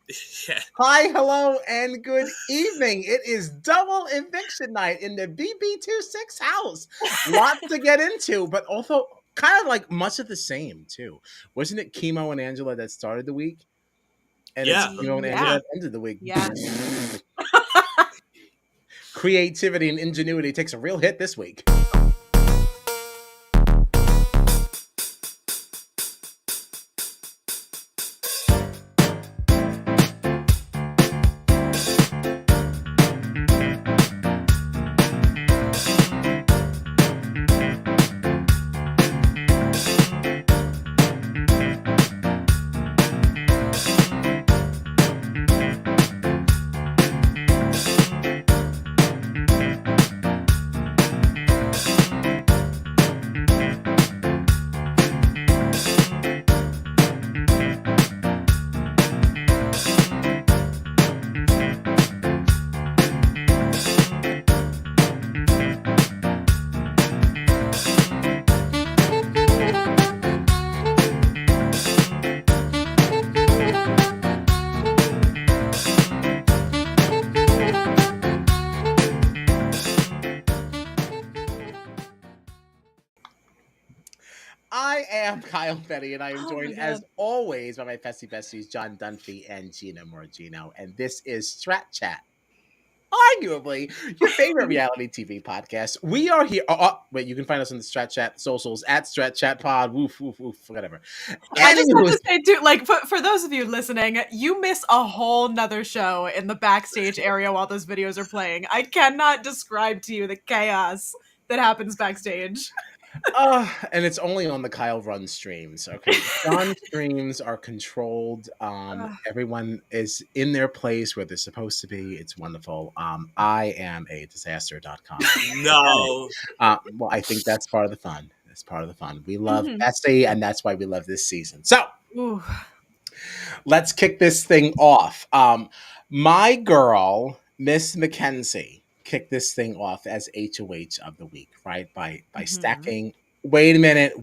Yeah. Hi, hello, and good evening. It is double eviction night in the BB26 house. Lots to get into, but also kind of like much of the same, too. Wasn't it Kimo and Angela that started the week? And it's Yeah. Kimo and Angela Yeah. that ended the week. Yeah. Creativity and ingenuity takes a real hit this week. I am Kyle Petty, and I am Oh my joined, God. as always, by my festy besties, John Dunphy and Gina Morgino. And this is Strat Chat, arguably your favorite reality TV podcast. We are here. Wait, you can find us on the Strat Chat socials at Strat Chat Pod. Woof, woof, woof, whatever. I just have Anywho, to say, too, like, for those of you listening, you miss a whole nother show in the backstage area while those videos are playing. I cannot describe to you the chaos that happens backstage. and it's only on the Kyle Run streams. Okay, John streams are controlled. Everyone is in their place where they're supposed to be. It's wonderful. I am a disaster.com. No. Well, I think that's part of the fun. That's part of the fun. We love Mhm. Bessie, and that's why we love this season. So Ooh. let's kick this thing off. My girl, Miss Makensy, kicked this thing off as HOH of the week, right? By Mhm. stacking. Wait a minute.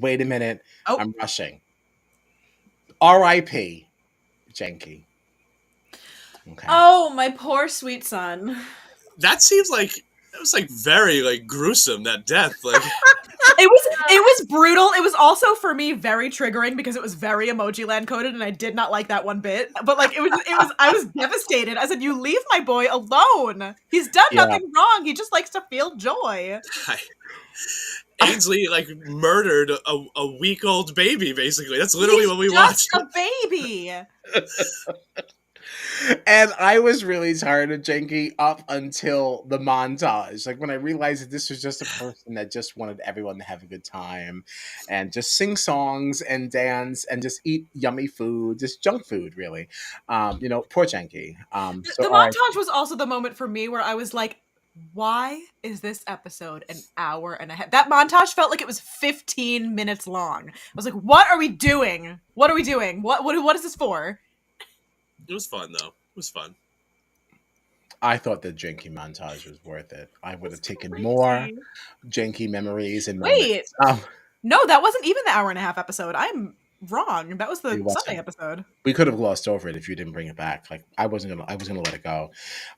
Oh. I'm rushing. R.I.P. Jenky. Okay. Oh, my poor sweet son. That seems like that was like very like gruesome, that death. Like It was brutal. It was also for me very triggering because it was very emoji land coded and I did not like that one bit. But like it was I was devastated. I said, "You leave my boy alone. He's done Yeah. nothing wrong. He just likes to feel joy." Ainsley like murdered a week-old baby, basically. That's literally He's what we just watched. a baby. And I was really tired of Jenky up until the montage. Like when I realized that this was just a person that just wanted everyone to have a good time and just sing songs and dance and just eat yummy food, just junk food, really. Poor Jenky. The montage was also the moment for me where I was like, why is this episode an hour and a half? That montage felt like it was 15 minutes long. I was like, what are we doing? What are we doing? What is this for? It was fun though. It was fun. I thought the Jenky montage was worth it. I would have taken crazy. more Jenky memories and Wait. moments. No, that wasn't even the hour and a half episode. I'm wrong. That was the It wasn't. Sunday episode. We could have glossed over it if you didn't bring it back. Like I was gonna let it go.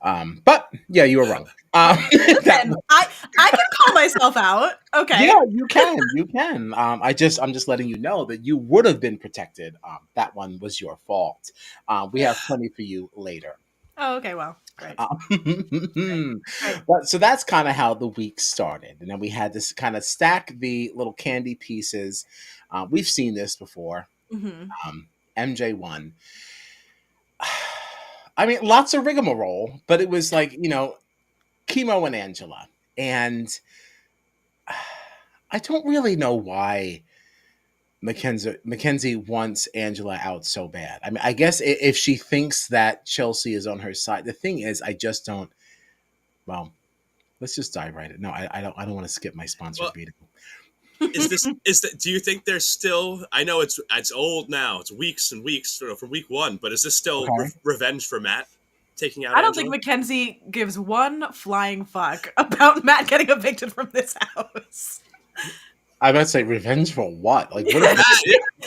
But yeah, you were wrong. Listen, I can call myself out. Okay. Yeah, you can. I'm just letting you know that you would have been protected. That one was your fault. We have plenty for you later. Oh, okay. Well, great. Right. But so that's kind of how the week started, and then we had to kind of stack the little candy pieces. We've seen this before. Mm-hmm. MJ won. I mean, lots of rigmarole, but it was like Kimo and Angela, and I don't really know why Makensy wants Angela out so bad. I mean, I guess if she thinks that Chelsie is on her side, the thing is, I just don't. Well, let's just dive right in. No, I don't want to skip my sponsor reading. Do you think there's still? I know it's old now. It's weeks and weeks from week one, but is this still revenge for Matt taking out? I don't think Makensy gives one flying fuck about Matt getting evicted from this house. I about to say revenge for what? Like, what?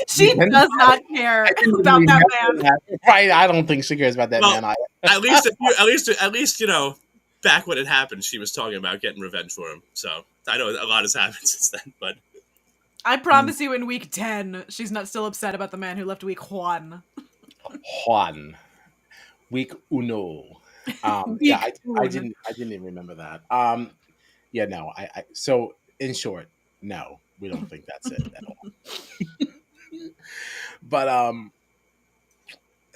She does not care about that man. That. Right? I don't think she cares about that man. At least you know, back when it happened, she was talking about getting revenge for him. So I know a lot has happened since then, but I promise you, in week 10, she's not still upset about the man who left week 1. Week uno. Week I one. didn't even remember that. Yeah, no. So in short, no, we don't think that's it at all. But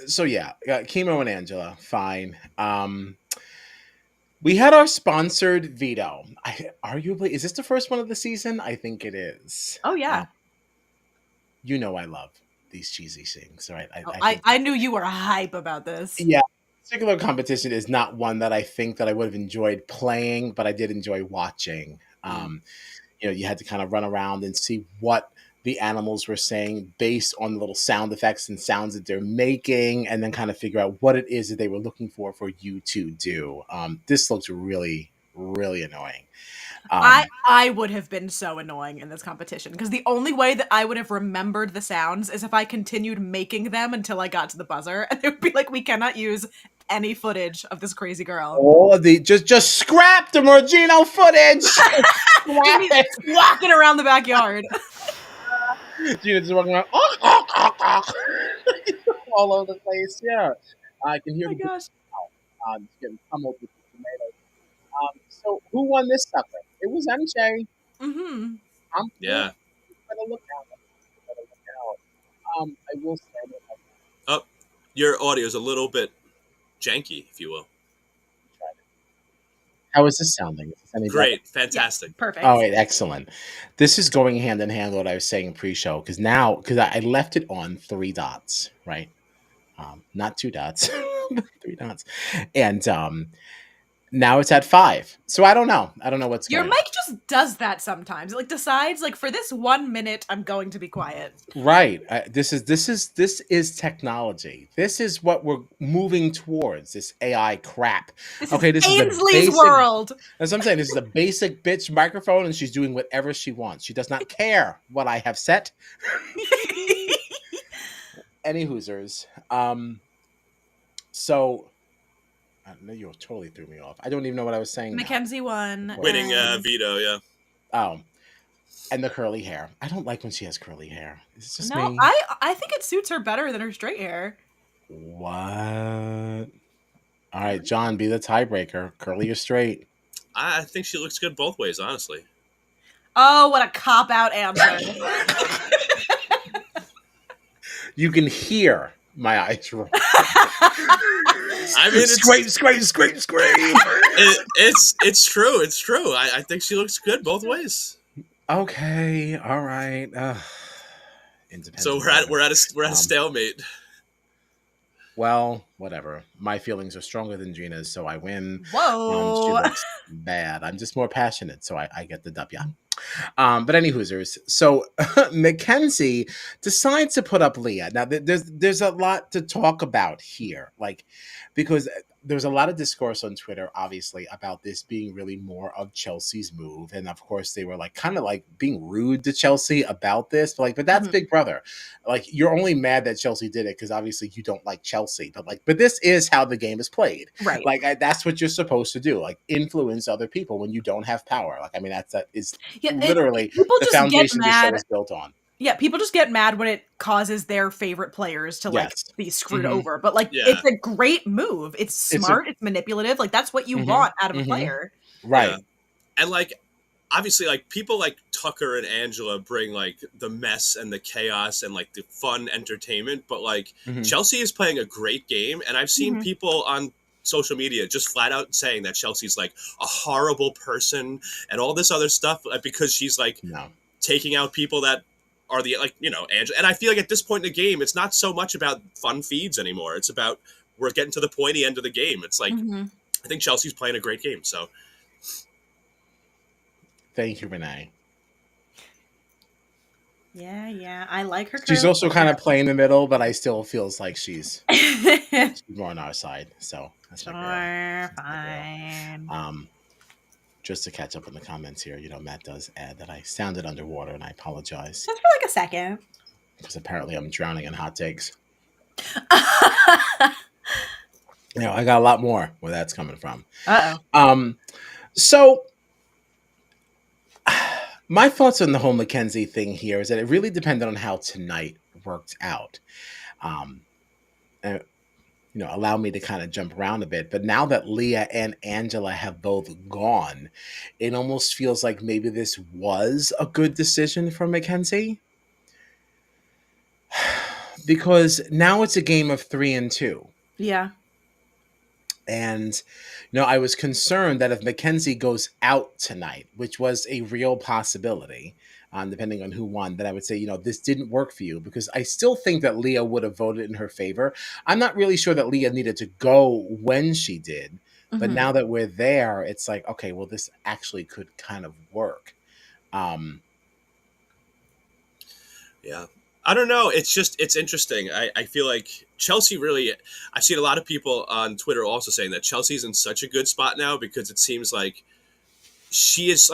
so yeah, Kimo and Angela, fine. We had our sponsored veto. Arguably, is this the first one of the season? I think it is. Oh yeah. You know I love these cheesy things, right? I knew you were hype about this. Yeah, particular competition is not one that I think that I would have enjoyed playing, but I did enjoy watching. You know, you had to kind of run around and see what the animals were saying based on the little sound effects and sounds that they're making, and then kind of figure out what it is that they were looking for you to do. This looks really, really annoying. I would have been so annoying in this competition because the only way that I would have remembered the sounds is if I continued making them until I got to the buzzer, and it would be like, we cannot use any footage of this crazy girl. All of the just scrap the Morgino footage. Walking around the backyard. Gina just walking around all over the place. Yeah, I can hear Oh my gosh. getting pummeled with the tomatoes. So who won this sucker? It was MJ. Mm-hmm. yeah. Better look out. I will say that. Oh, your audio is a little bit janky, if you will. How is this sounding? Is this any Great, fantastic, Perfect. Oh, wait, excellent. This is going hand in hand with what I was saying pre-show because I left it on 3 dots, right? Not 2 dots, 3 dots, and now it's at 5. So I don't know. What's Your going mic just does that sometimes. It like decides like for this 1 minute I'm going to be quiet. Right. This is technology. This is what we're moving towards. This AI crap. This Okay, is this is Ainsley's basic, world. That's what I'm saying. This is a basic bitch microphone, and she's doing whatever she wants. She does not care what I have set. Any hoosers. So I know you totally threw me off. I don't even know what I was saying. Makensy won. Winning veto, yeah. Oh, and the curly hair. I don't like when she has curly hair. It's just no, me. I think it suits her better than her straight hair. What? All right, John, be the tiebreaker. Curly or straight? I think she looks good both ways, honestly. Oh, what a cop-out answer. You can hear my eyes roll. I mean, scrape. It's true. It's true. I think she looks good both ways. Okay, all right. Independent. So we're at a stalemate. Well, whatever. My feelings are stronger than Gina's, so I win. Whoa. She looks bad. I'm just more passionate, so I get the W. But any hoosers. So Makensy decides to put up Leah. Now there's a lot to talk about here, like because there's a lot of discourse on Twitter, obviously, about this being really more of Chelsea's move, and of course they were like kind of like being rude to Chelsie about this, but that's Big Brother. Like you're only mad that Chelsie did it because obviously you don't like Chelsie, but this is how the game is played, right? Like that's what you're supposed to do, like influence other people when you don't have power. Like I mean that is literally the foundation the show is built on. Yeah, people just get mad when it causes their favorite players to like be screwed over. But like, it's a great move. It's smart. It's manipulative. Like that's what you want out of a player, right? Yeah. And like, obviously, like people like Tucker and Angela bring like the mess and the chaos and like the fun entertainment. But like Chelsie is playing a great game, and I've seen people on social media just flat out saying that Chelsea's like a horrible person and all this other stuff because she's like taking out people that are the like Angela. And I feel like at this point in the game, it's not so much about fun feeds anymore. It's about we're getting to the pointy end of the game. It's like I think Chelsea's playing a great game. So thank you, Renee. Yeah, I like her. She's also kind of playing the middle, but I still feels like she's more on our side. So that's fine. just to catch up on the comments here, Matt does add that I sounded underwater, and I apologize Just for like a second. because apparently I'm drowning in hot takes. I got a lot more where that's coming from. So my thoughts on the whole Makensy thing here is that it really depended on how tonight worked out. And, allow me to kind of jump around a bit. But now that Leah and Angela have both gone, it almost feels like maybe this was a good decision for Makensy. Because now it's a game of 3 and 2. Yeah. And, I was concerned that if Makensy goes out tonight, which was a real possibility, depending on who won, that I would say, this didn't work for you, because I still think that Leah would have voted in her favor. I'm not really sure that Leah needed to go when she did, but now that we're there, it's like, okay, well, this actually could kind of work. Yeah. I don't know. It's interesting. I feel like Chelsie really, I've seen a lot of people on Twitter also saying that Chelsea's in such a good spot now, because it seems like she's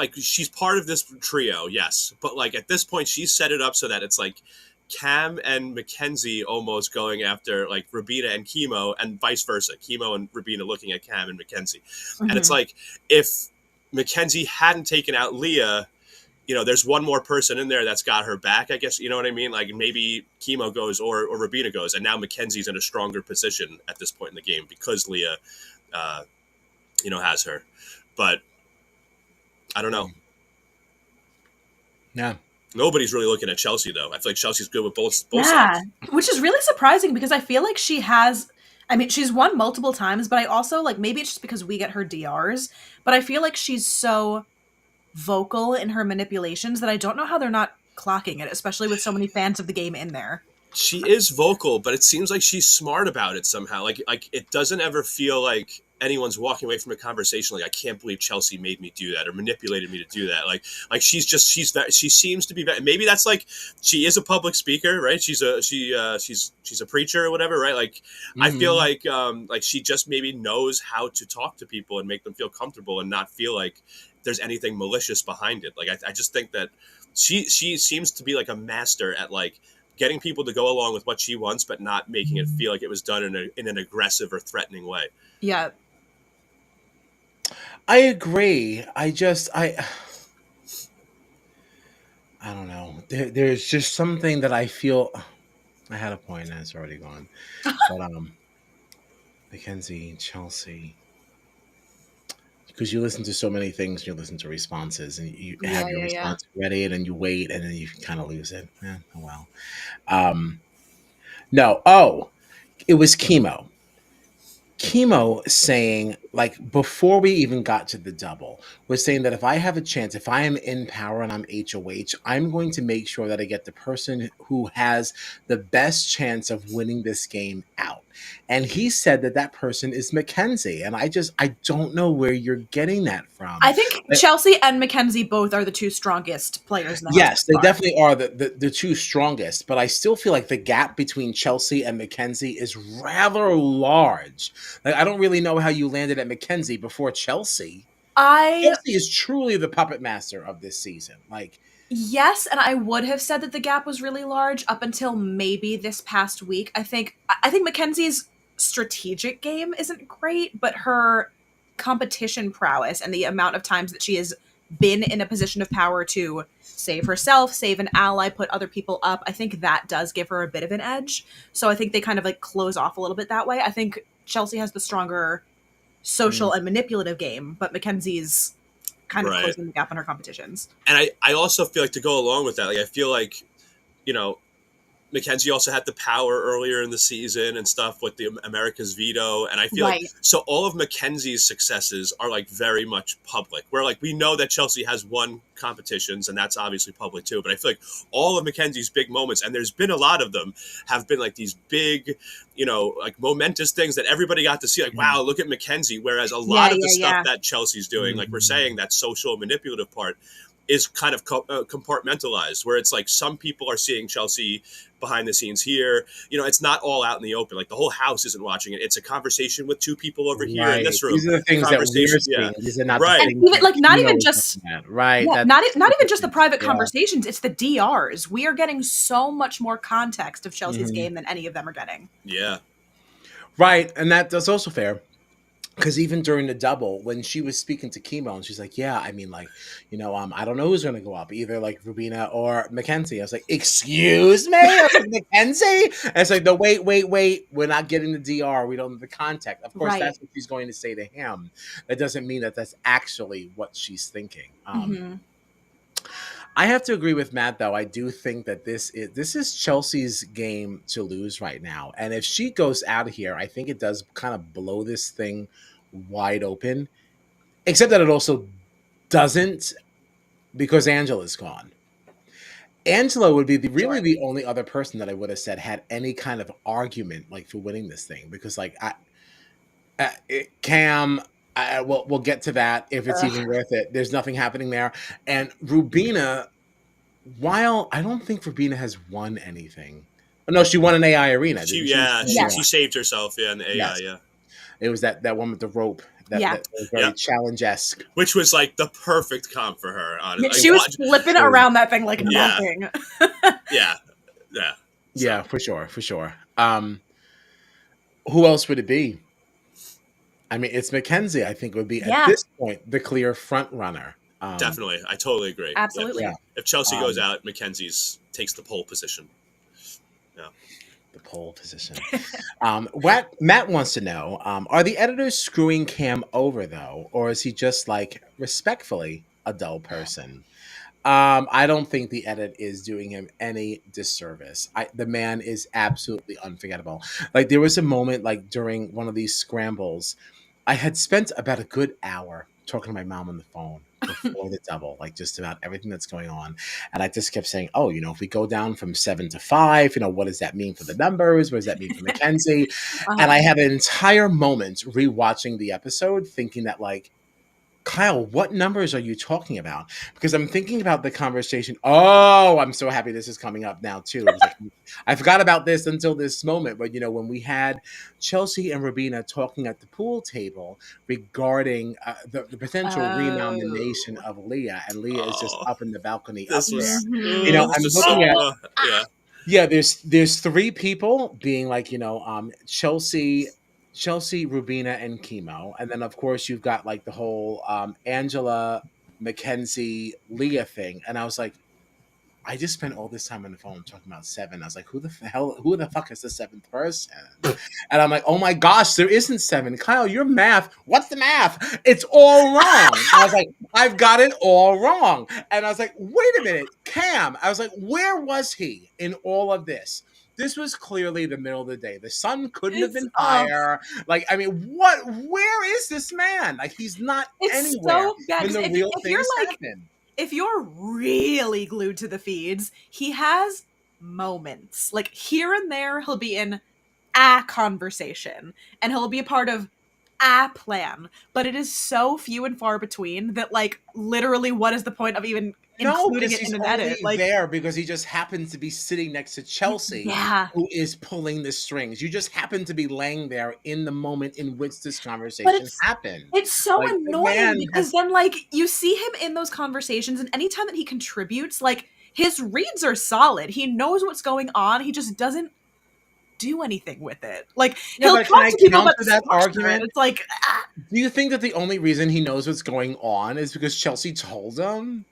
part of this trio. Yes. But like at this point, she's set it up so that it's like Cam and Makensy almost going after like Rabina and Kimo, and vice versa. Kimo and Rabina looking at Cam and Makensy. And it's like, if Makensy hadn't taken out Leah, there's one more person in there that's got her back, I guess. You know what I mean? Like maybe Kimo goes or Rabina goes, and now Makensy's in a stronger position at this point in the game because Leah, has her. But I don't know. Yeah. Nobody's really looking at Chelsie, though. I feel like Chelsea's good with both sides. Yeah, which is really surprising, because I feel like she has... I mean, she's won multiple times, but I also, like, maybe it's just because we get her DRs, but I feel like she's so vocal in her manipulations that I don't know how they're not clocking it, especially with so many fans of the game in there. She is vocal, but it seems like she's smart about it somehow. Like it doesn't ever feel like anyone's walking away from a conversation like, I can't believe Chelsie made me do that or manipulated me to do that. Like she seems to be, maybe that's like, she is a public speaker, right? She's a preacher or whatever, right? Like I feel like she just maybe knows how to talk to people and make them feel comfortable and not feel like there's anything malicious behind it. Like I just think that she seems to be like a master at like getting people to go along with what she wants, but not making it feel like it was done in an aggressive or threatening way. Yeah. I agree. I don't know. There's just something that I feel. I had a point and it's already gone. But Makensy, Chelsie, because you listen to so many things, you listen to responses, and you have your response ready, and then you wait, and then you kind of lose it. Oh well. No. Oh, it was Kimo. Kimo saying, like, before we even got to the double, was saying that if I have a chance, if I am in power and I'm HOH, I'm going to make sure that I get the person who has the best chance of winning this game out. And he said that person is Makensy. And I don't know where you're getting that from. I think Chelsie and Makensy both are the two strongest players in the Yes, they definitely are the two strongest. But I still feel like the gap between Chelsie and Makensy is rather large. Like, I don't really know how you landed at Makensy before Chelsie. Chelsie is truly the puppet master of this season. Like, yes, and I would have said that the gap was really large up until maybe this past week. I think Makensy's strategic game isn't great, but her competition prowess and the amount of times that she has been in a position of power to save herself, save an ally, put other people up, I think that does give her a bit of an edge. So I think they kind of like close off a little bit that way. I think Chelsie has the stronger social and manipulative game, but Makensy's kind of closing the gap on her competitions. And I also feel like, to go along with that, like I feel like, Makensy also had the power earlier in the season and stuff with the America's veto. And I feel like, so all of Makensy's successes are like very much public, where like we know that Chelsie has won competitions and that's obviously public too. But I feel like all of Makensy's big moments, and there's been a lot of them, have been like these big, like momentous things that everybody got to see, like, wow, look at Makensy. Whereas a lot of the stuff that Chelsea's doing, like we're saying, that social manipulative part, is kind of compartmentalized, where it's like some people are seeing Chelsie behind the scenes here. You know, it's not all out in the open. Like the whole house isn't watching it. It's a conversation with two people over here in this room. These are the things that we're seeing. These are not the things even, like, not even just right. Yeah, not even just the private conversations. It's the DRs. We are getting so much more context of Chelsea's game than any of them are getting. Yeah. Right, and that's also fair. Because even during the double, when she was speaking to Kimo, and she's like, "Yeah, I mean, like, you know, I don't know who's going to go up, either like Rubina or Makensy." I was like, "Excuse me, Makensy?" And it's like, "No, wait, we're not getting the DR. We don't have the context." Of course, that's what she's going to say to him. That doesn't mean that that's actually what she's thinking. I have to agree with Matt, though. I do think that this is Chelsea's game to lose right now, and if she goes out of here, I think it does kind of blow this thing wide open. Except that it also doesn't, because Angela's gone. Angela would be really the only other person that I would have said had any kind of argument like for winning this thing, because like Cam. We'll get to that if it's even worth it. There's nothing happening there. And Rubina, while I don't think Rubina has won anything. Oh, no, she won an AI arena. She saved herself, in the AI, It was that one with the rope. That was very challenge-esque. Which was like the perfect comp for her. Honestly. She was flipping around that thing like nothing. Yeah, for sure. Who else would it be? I mean, it's Makensy, I think, would be at this point the clear front runner. Definitely. I totally agree. Absolutely. Yeah. If Chelsie goes out, Mackenzie's takes the pole position. Yeah. The pole position. What Matt wants to know, are the editors screwing Cam over, though? Or is he just, like, respectfully a dull person? I don't think the edit is doing him any disservice. The man is absolutely unforgettable. Like, there was a moment, like, during one of these scrambles, I had spent about a good hour talking to my mom on the phone before the double, like just about everything that's going on. And I just kept saying, "Oh, you know, if we go down from 7 to 5, you know, what does that mean for the numbers? What does that mean for Makensy?" And I had an entire moment rewatching the episode thinking that, like, Kyle, what numbers are you talking about? Because I'm thinking about the conversation. Oh, I'm so happy this is coming up now, too. It was like, I forgot about this until this moment. But, you know, when we had Chelsie and Rubina talking at the pool table regarding the potential renomination of Leah, and Leah is just up in the balcony up there. You know, I'm looking at... Yeah, there's three people being like, you know, Chelsie, Rubina, and Kimo. And then, of course, you've got, like, the whole Angela, Makensy, Leah thing. And I was like, I just spent all this time on the phone talking about 7. I was like, who the fuck is the 7th person? And I'm like, oh my gosh, there isn't 7. Kyle, your math, what's the math? It's all wrong. I was like, I've got it all wrong. And I was like, wait a minute, Cam. I was like, where was he in all of this? This was clearly the middle of the day. The sun couldn't have been higher. Like, I mean, where is this man? Like, he's not anywhere. So bad. When the real things happen. If you're really glued to the feeds, he has moments. Like, here and there, he'll be in a conversation, and he'll be a part of a plan. But it is so few and far between that, like, literally, what is the point of even including it in an edit? Like, there because he just happens to be sitting next to Chelsie, who is pulling the strings. You just happen to be laying there in the moment in which this conversation happened. It's so annoying because then, like, you see him in those conversations, and anytime that he contributes, like, his reads are solid. He knows what's going on. He just doesn't do anything with it. Like, he'll talk to people about that argument. It's like, do you think that the only reason he knows what's going on is because Chelsie told him?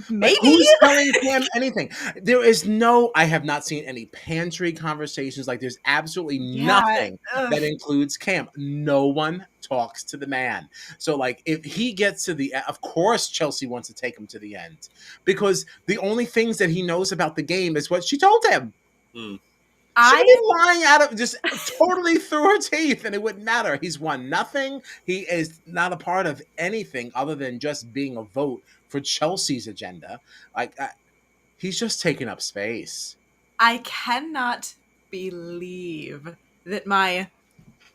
Maybe. Like, who's telling him anything? There is I have not seen any pantry conversations. Like, there's absolutely nothing that includes Cam. No one talks to the man. So, like, if he gets to the end, of course Chelsie wants to take him to the end, because the only things that he knows about the game is what she told him. She'd be lying out of just totally through her teeth, and it wouldn't matter. He's won nothing. He is not a part of anything other than just being a vote for Chelsea's agenda. Like, he's just taking up space. I cannot believe that my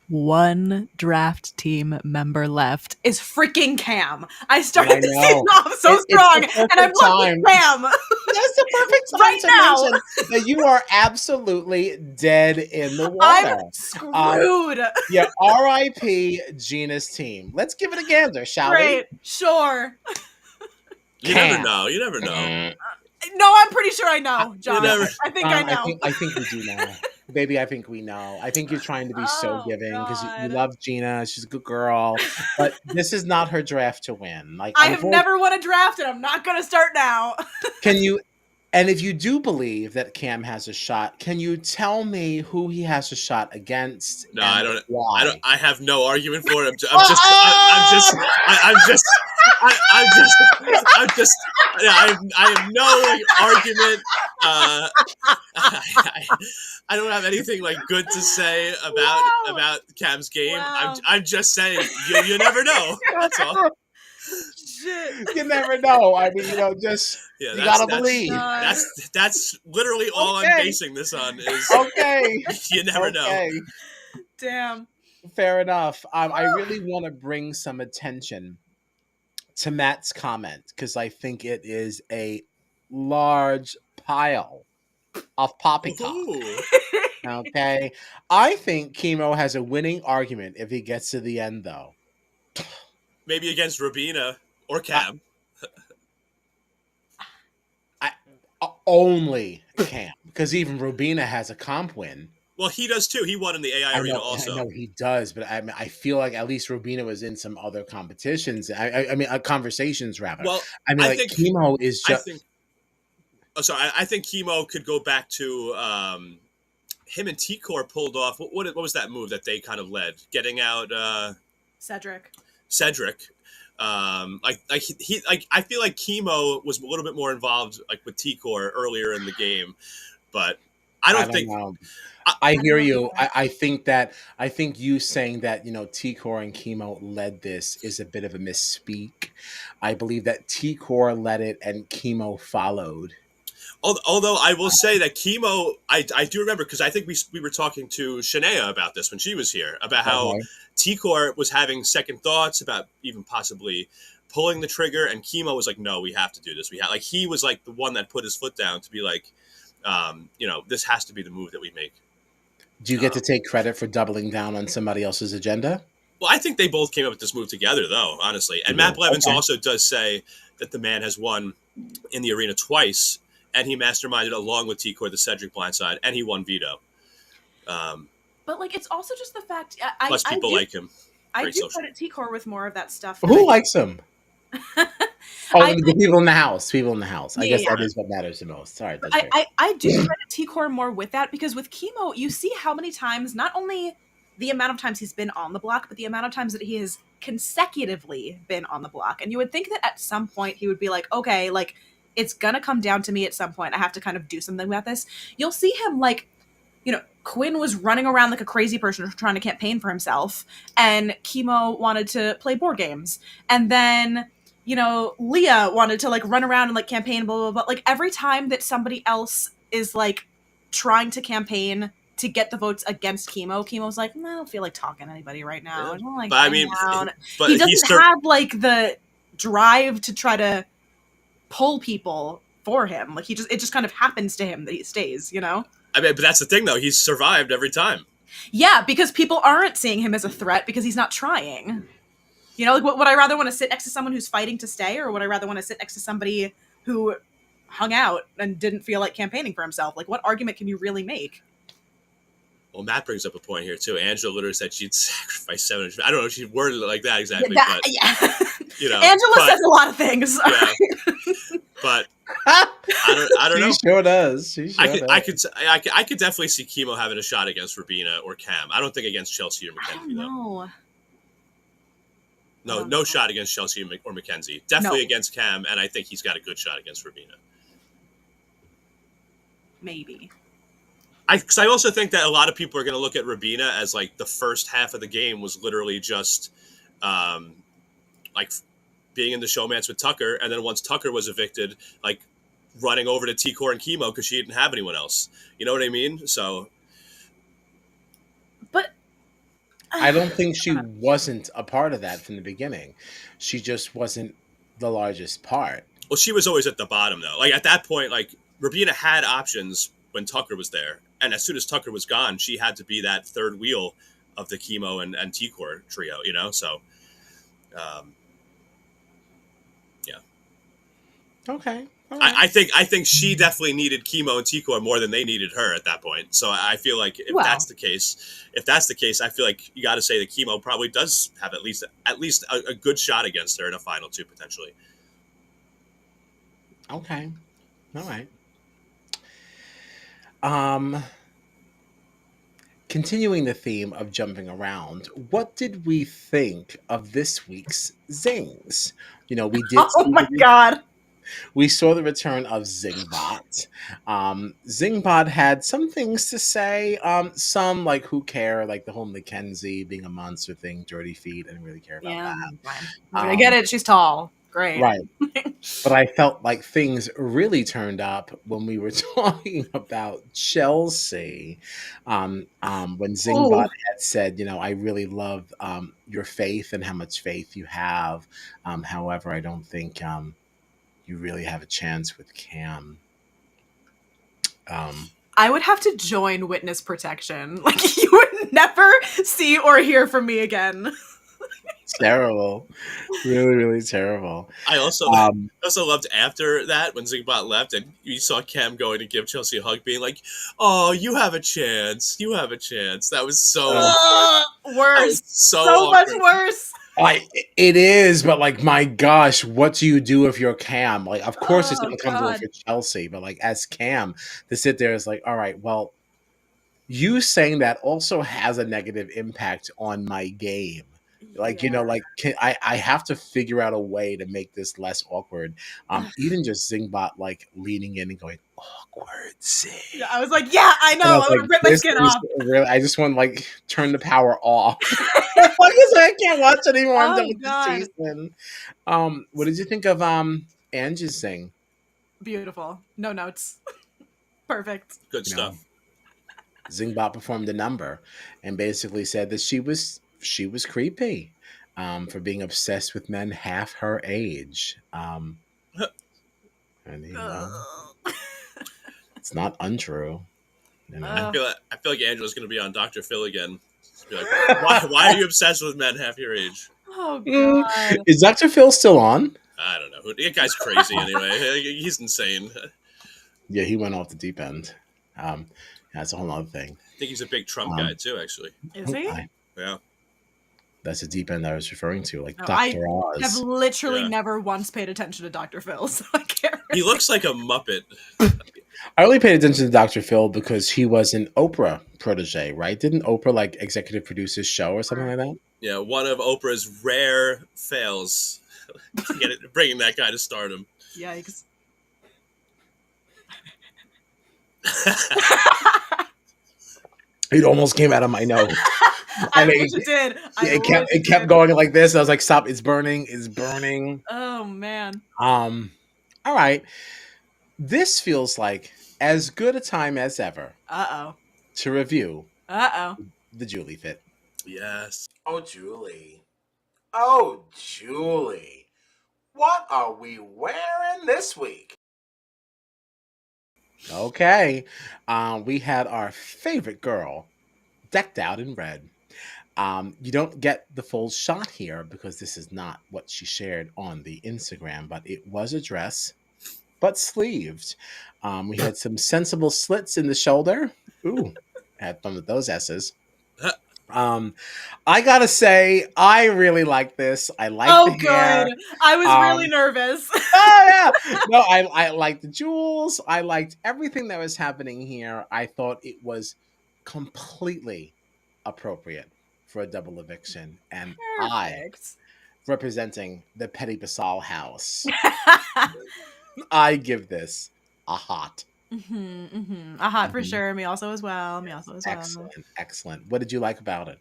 one draft team member left is freaking Cam. I started the season off so strong, and I'm looking Cam. That's the perfect time right to now. mention that you are absolutely dead in the water. I'm screwed. Yeah, R.I.P. Gina's team. Let's give it a gander, shall we? Sure. You never know. You never know. No, I'm pretty sure I know, John. I think I know. I think we do know. Baby, I think we know. I think you're trying to be so giving because you love Gina. She's a good girl. But this is not her draft to win. Like I have never won a draft, and I'm not going to start now. Can you... And if you do believe that Cam has a shot, can you tell me who he has a shot against? No, I don't. Why? I have no argument for it. I have no argument. I don't have anything good to say about Cam's game. Wow. I'm just saying you never know. That's all. Shit. You never know. I mean, you gotta believe. That's literally all I'm basing this on. Is you never know. Damn. Fair enough. I really want to bring some attention to Matt's comment because I think it is a large pile of poppycock. Okay. I think Kimo has a winning argument if he gets to the end, though. Maybe against Robina or Cam. Only Cam, because even Robina has a comp win. Well, he does too. He won in the AI arena also. I know he does, but I feel like at least Robina was in some other competitions. I mean, conversations rather. Well, I think Kimo is just. I think Kimo could go back to him and T-Core pulled off. What was that move that they kind of led? Getting out Cedric. I feel like Kimo was a little bit more involved with T-Core earlier in the game, but I don't think. Know. I hear you. I think you saying that T-Core and Kimo led this is a bit of a misspeak. I believe that T-Core led it and Kimo followed. Although I will say that Kimo, I do remember because I think we were talking to Shania about this when she was here about how T-Core was having second thoughts about even possibly pulling the trigger, and Kimo was like, "No, we have to do this. He was like the one that put his foot down to be like, this has to be the move that we make." Do you get to take credit for doubling down on somebody else's agenda? Well, I think they both came up with this move together, though, honestly. And Matt Blevins also does say that the man has won in the arena twice. And he masterminded along with T-Core the Cedric blindside, and he won veto. But it's also just the fact. Plus, people like him. I do credit T-Core with more of that stuff. Who likes him? The people in the house. People in the house. I guess that is what matters the most. Sorry, I do credit T-Core more with that because with Kimo, you see how many times, not only the amount of times he's been on the block, but the amount of times that he has consecutively been on the block. And you would think that at some point he would be like, okay, it's gonna come down to me at some point. I have to kind of do something about this. You'll see him Quinn was running around like a crazy person trying to campaign for himself, and Kimo wanted to play board games. And then, Leah wanted to run around and campaign, blah, blah, blah. Every time that somebody else is trying to campaign to get the votes against Kimo, Kimo's like, I don't feel like talking to anybody right now. Yeah. But he doesn't have the drive to try to pull people for him. It just kind of happens to him that he stays, but that's the thing though. He's survived every time. Yeah, because people aren't seeing him as a threat because he's not trying. Would I rather want to sit next to someone who's fighting to stay, or would I rather want to sit next to somebody who hung out and didn't feel like campaigning for himself? What argument can you really make? Well, Matt brings up a point here too. Angela literally said she'd sacrifice 700. I don't know if she worded it like that exactly, Angela says a lot of things. Yeah. But I don't know. She sure does. I could definitely see Kimo having a shot against Robina or Cam. I don't think against Chelsie or Makensy though. No shot against Chelsie or Makensy. Definitely against Cam, and I think he's got a good shot against Robina. Maybe. Because I also think that a lot of people are going to look at Robina as the first half of the game was literally just being in the showmance with Tucker, and then once Tucker was evicted, running over to T-Core and Kimo because she didn't have anyone else. You know what I mean? So, but I don't think she wasn't a part of that from the beginning. She just wasn't the largest part. Well, she was always at the bottom though. Like at that point, like Rabina had options when Tucker was there, and as soon as Tucker was gone, she had to be that third wheel of the Kimo and T-Core trio. You know, so yeah. Okay. Right. I think she definitely needed Kimo and T-Core more than they needed her at that point. So I feel like if that's the case, I feel like you got to say that Kimo probably does have at least a good shot against her in a final two potentially. Okay. All right. Continuing the theme of jumping around, what did we think of this week's zings? You know, we did. Oh my god! We saw the return of Zingbot. Zingbot had some things to say. Some like who care, like the whole Makensy being a monster thing, dirty feet. I didn't really care about that. I get it. She's tall. Great. Right. But I felt like things really turned up when we were talking about Chelsie. When Zingbot had said, you know, I really love your faith and how much faith you have. However, I don't think you really have a chance with Cam. I would have to join witness protection. Like, you would never see or hear from me again. Terrible. Really, really terrible. I also loved after that when Zingbot left and you saw Cam going to give Chelsie a hug, being like, "Oh, you have a chance. You have a chance." That was so worse. So much worse. It is, but like, my gosh, what do you do if you're Cam? Like, of course it's going to come to it for Chelsie, but like, as Cam, to sit there is like, all right, well, you saying that also has a negative impact on my game. Like, you know, like I have to figure out a way to make this less awkward. Even just Zingbot like leaning in and going, awkward Zing. Yeah, I was like, yeah, I know. I would rip my skin off. Really, I just want to like turn the power off. I can't watch anymore. I'm done with this season. What did you think of Angie's Zing? Beautiful. No notes. Perfect. Good stuff. Zingbot performed a number and basically said that she was creepy for being obsessed with men half her age. And you know, it's not untrue. You know? I feel like Angela's going to be on Dr. Phil again. Be like, why are you obsessed with men half your age? Oh god! Is Dr. Phil still on? I don't know. That guy's crazy anyway. He's insane. Yeah, he went off the deep end. That's a whole other thing. I think he's a big Trump guy too. Actually, is he? Yeah. That's the deep end I was referring to, like Dr. Oz. I've literally never once paid attention to Dr. Phil, so I can't remember. He looks like a Muppet. I only paid attention to Dr. Phil because he was an Oprah protege, right? Didn't Oprah like executive produce his show or something like that? Yeah, one of Oprah's rare fails, bringing that guy to stardom. Yikes. It almost came out of my nose. I wish it did. It kept going like this. I was like, stop, it's burning, it's burning. Oh man. All right. This feels like as good a time as ever. To review. The Julie fit. Yes. Oh, Julie. Oh, Julie. What are we wearing this week? Okay. We had our favorite girl decked out in red. You don't get the full shot here because this is not what she shared on the Instagram, but it was a dress, but sleeved. We had some sensible slits in the shoulder. Ooh, had fun with those S's. I gotta say, I really like this. I like the hair. Good. I was really nervous. Oh yeah. No, I liked the jewels. I liked everything that was happening here. I thought it was completely appropriate for a double eviction. And Perfect. I, representing the Petty Basal house, I give this a hot. A hot for sure. Me also as well. Excellent. What did you like about it?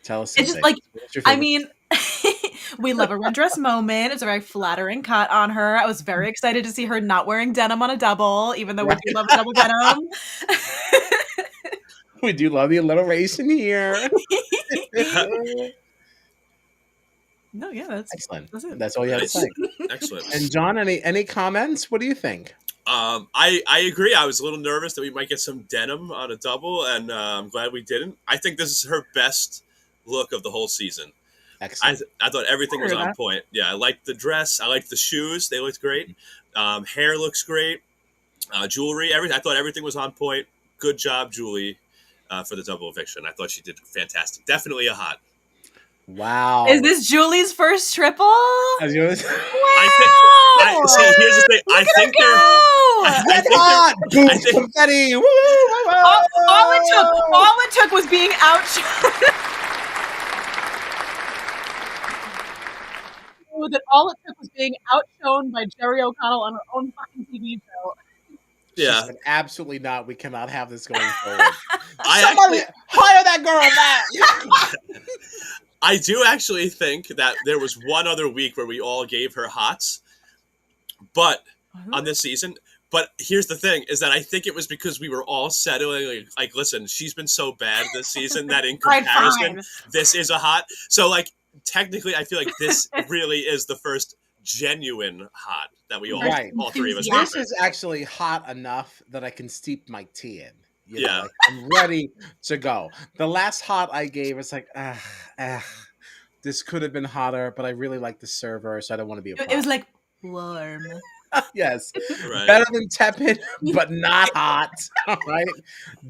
Tell us. It's just like, I mean, we love a red dress moment. It's a very flattering cut on her. I was very excited to see her not wearing denim on a double, even though we do love double denim. We do love the alliteration here. No, yeah, that's Excellent. That's it. That's all you have to Nice. say. Excellent. And John, any comments? What do you think? I agree. I was a little nervous that we might get some denim on a double, and I'm glad we didn't. I think this is her best look of the whole season. Excellent. I thought everything was on point. Yeah, I liked the dress. I liked the shoes. They looked great. Hair looks great. Jewelry, everything. I thought everything was on point. Good job, Julie, for the double eviction. I thought she did fantastic. Definitely a hot. Wow. Is this Julie's first triple? As you Wow. See, here's the thing. I think hot. Boom, confetti. Woo, all it took was being outshone. That all it took was being outshone by Jerry O'Connell on her own fucking TV show. Yeah. She said, absolutely not. We cannot have this going forward. Somebody hire that girl back. I do actually think that there was one other week where we all gave her hots, but on this season. But here's the thing: is that I think it was because we were all settling. Like, listen, she's been so bad this season that in comparison, this is a hot. So, like, technically, I feel like this really is the first genuine hot that we all three of us. This is actually hot enough that I can steep my tea in. You know, Yeah, like, I'm ready to go. The last hot I gave was like, this could have been hotter, but I really like the server, so I don't want to be a problem. It was like warm. Yes, right. Better than tepid, but not hot. All right,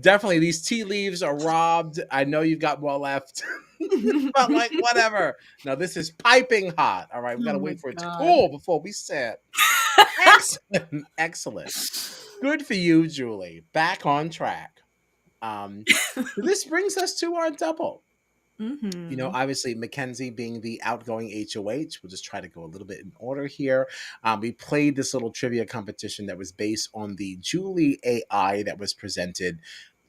definitely these tea leaves are robbed. I know you've got more left, but like whatever. No, this is piping hot. All right, we gotta wait for it to cool before we sit. Excellent, excellent. Good for you, Julie. Back on track. This brings us to our double. Mm-hmm. You know, obviously, Makensy being the outgoing HOH, we'll just try to go a little bit in order here. We played this little trivia competition that was based on the Julie AI that was presented.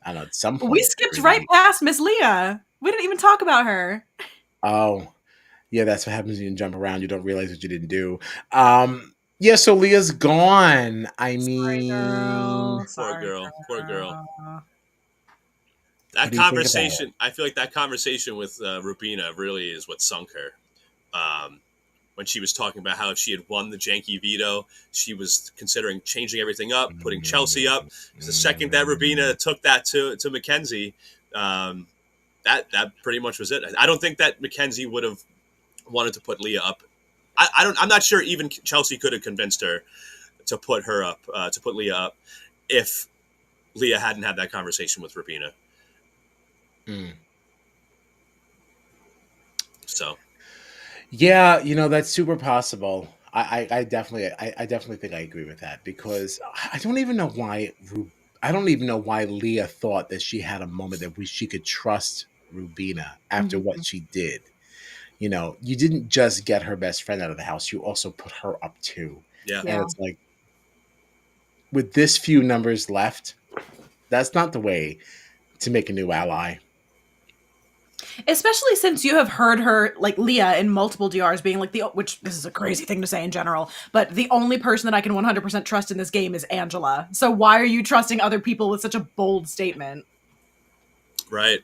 I don't know, at some point. We skipped right past Miss Leah. We didn't even talk about her. Oh, yeah, that's what happens when you jump around. You don't realize what you didn't do. Yeah, so Leah's gone. I mean, poor girl. That conversation, I feel like that conversation with Rubina really is what sunk her. When she was talking about how if she had won the janky veto, she was considering changing everything up, putting Chelsie up. Because the second that Rubina took that to Makensy, that pretty much was it. I don't think that Makensy would have wanted to put Leah up. I'm not sure even Chelsie could have convinced her to put her up, to put Leah up, if Leah hadn't had that conversation with Rubina. So, yeah, you know, that's super possible. I definitely think I agree with that, because I don't even know why Leah thought that she had a moment that she could trust Rubina after what she did. You know, you didn't just get her best friend out of the house, you also put her up too. Yeah. And it's like, with this few numbers left, that's not the way to make a new ally. Especially since you have heard her, like Leah, in multiple DRs being like which this is a crazy thing to say in general, but the only person that I can 100% trust in this game is Angela. So why are you trusting other people with such a bold statement? Right.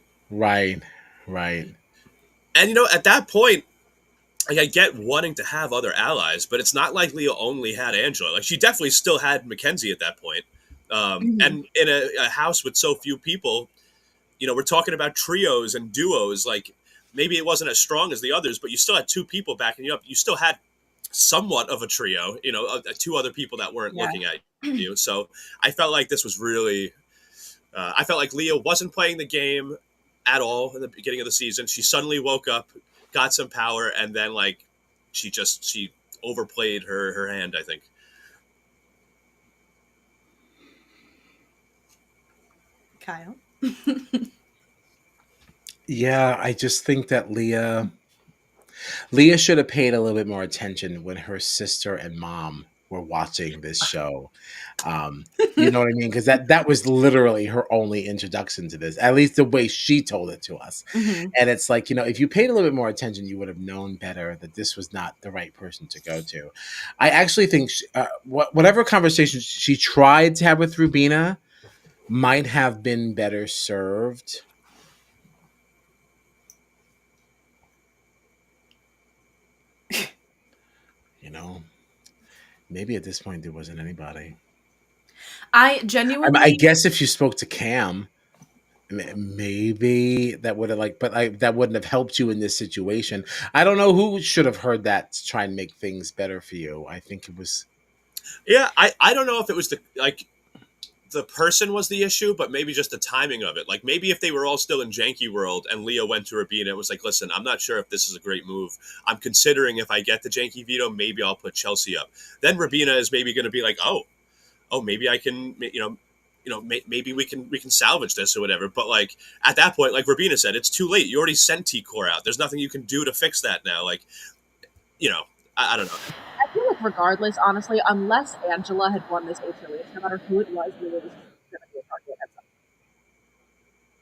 And you know, at that point, like, I get wanting to have other allies, but it's not like Leah only had Angela. Like, she definitely still had Makensy at that point. And in a house with so few people, you know, we're talking about trios and duos. Like, maybe it wasn't as strong as the others, but you still had two people backing you up. You still had somewhat of a trio, you know, two other people that weren't looking at you. So I felt like this was really, I felt like Leah wasn't playing the game at all in the beginning of the season. She suddenly woke up, got some power, and then, like, she overplayed her hand, I think. Kyle? Yeah, I just think that Leah should have paid a little bit more attention when her sister and mom were watching this show. You know what I mean? Because that was literally her only introduction to this, at least the way she told it to us. And it's like, you know, if you paid a little bit more attention, you would have known better that this was not the right person to go to. I actually think whatever conversation she tried to have with Rubina might have been better served maybe at this point there wasn't anybody. I genuinely, I guess if you spoke to Cam, maybe that would have that wouldn't have helped you in this situation. I don't know who should have heard that to try and make things better for you. I think it was. Yeah, I don't know if it was the person was the issue, but maybe just the timing of it. Like maybe if they were all still in Janky World and Leah went to Rabina and was like, listen, I'm not sure if this is a great move. I'm considering if I get the Janky veto, maybe I'll put Chelsie up. Then Rabina is maybe going to be like, oh, maybe I can, maybe we can salvage this or whatever. But like at that point, like Rabina said, it's too late. You already sent T-Core out. There's nothing you can do to fix that now. Like, I don't know. I feel like regardless, honestly, unless Angela had won this HOH, no matter who it was, Leah was going to be a target at some point.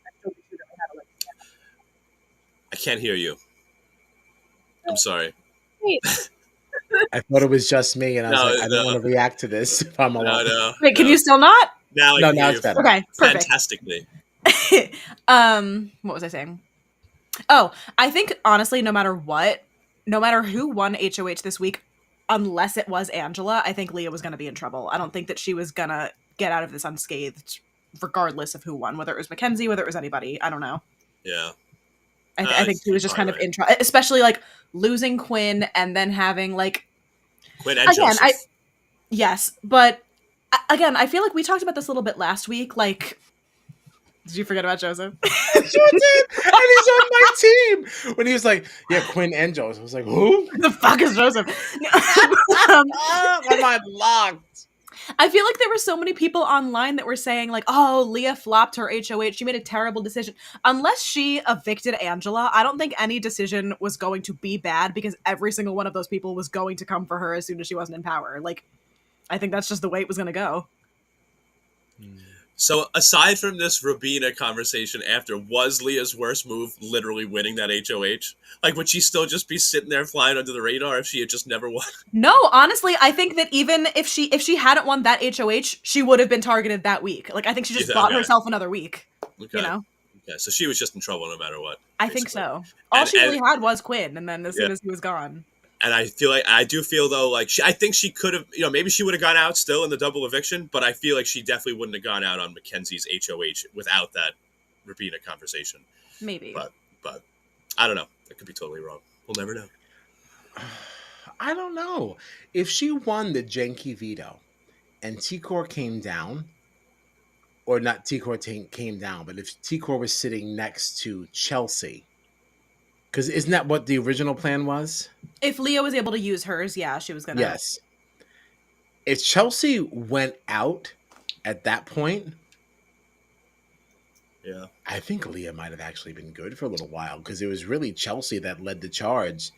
I still think she really had to stand up. I can't hear you. I'm sorry. Wait. I thought it was just me, and I was like, I don't want to react to this if I'm alone. No. wait, can you still not? Now it's better. Okay, perfect. Fantastically. What was I saying? Oh, I think honestly, no matter who won HOH this week, unless it was Angela, I think Leah was going to be in trouble. I don't think that she was going to get out of this unscathed, regardless of who won, whether it was Makensy, whether it was anybody. I don't know. Yeah. I think she was just kind of in trouble, especially like losing Quinn and then having like Quinn and Joseph. Yes, but again, I feel like we talked about this a little bit last week. Like, did you forget about Joseph? Sure did, and he's on my team. When he was like, "Yeah, Quinn and Joseph," I was like, "Who the fuck is Joseph?" My mind locked. I feel like there were so many people online that were saying like, "Oh, Leah flopped her HOH. She made a terrible decision." Unless she evicted Angela, I don't think any decision was going to be bad because every single one of those people was going to come for her as soon as she wasn't in power. Like, I think that's just the way it was going to go. So aside from this Rabina conversation after, was Leah's worst move literally winning that HOH? Like, would she still just be sitting there flying under the radar if she had just never won? No, honestly, I think that even if she hadn't won that HOH, she would have been targeted that week. Like, I think she just bought herself another week. Okay. Yeah, so she was just in trouble no matter what. I think so. All she really had was Quinn, and then as soon as he was gone. And I do feel though, like I think she could have, maybe she would have gone out still in the double eviction, but I feel like she definitely wouldn't have gone out on Makensy's HOH without that Rabina conversation. Maybe. But I don't know. I could be totally wrong. We'll never know. I don't know. If she won the Janky veto and T-Core came down, or not T-Core came down, but if T-Core was sitting next to Chelsie, because isn't that what the original plan was? If Leah was able to use hers, yeah, she was going to. Yes. If Chelsie went out at that point, yeah, I think Leah might have actually been good for a little while because it was really Chelsie that led the charge,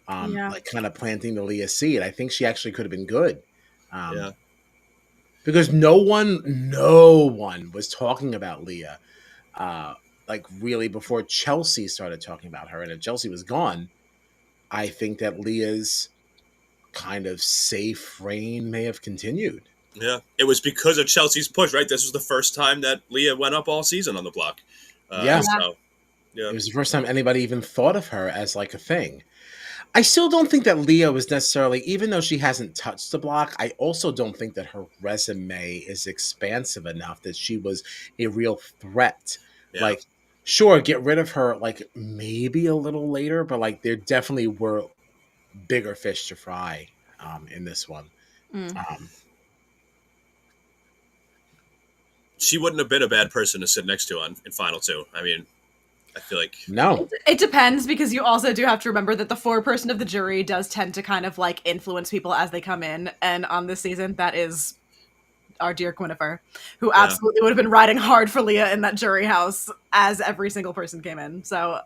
like kind of planting the Leah seed. I think she actually could have been good. Because no one was talking about Leah. Like really before Chelsie started talking about her, and if Chelsie was gone, I think that Leah's kind of safe reign may have continued. Yeah, it was because of Chelsea's push, right? This was the first time that Leah went up all season on the block. It was the first time anybody even thought of her as like a thing. I still don't think that Leah was necessarily, even though she hasn't touched the block, I also don't think that her resume is expansive enough that she was a real threat. Yeah. Like, sure, get rid of her, like, maybe a little later, but, like, there definitely were bigger fish to fry in this one. She wouldn't have been a bad person to sit next to in Final 2. I mean, I feel like... No. It depends, because you also do have to remember that the foreperson of the jury does tend to kind of, like, influence people as they come in, and on this season, that is... our dear Quinnifer, who absolutely would have been riding hard for Leah in that jury house as every single person came in. So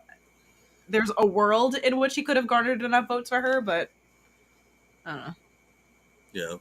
there's a world in which he could have garnered enough votes for her, but I don't know. Yeah.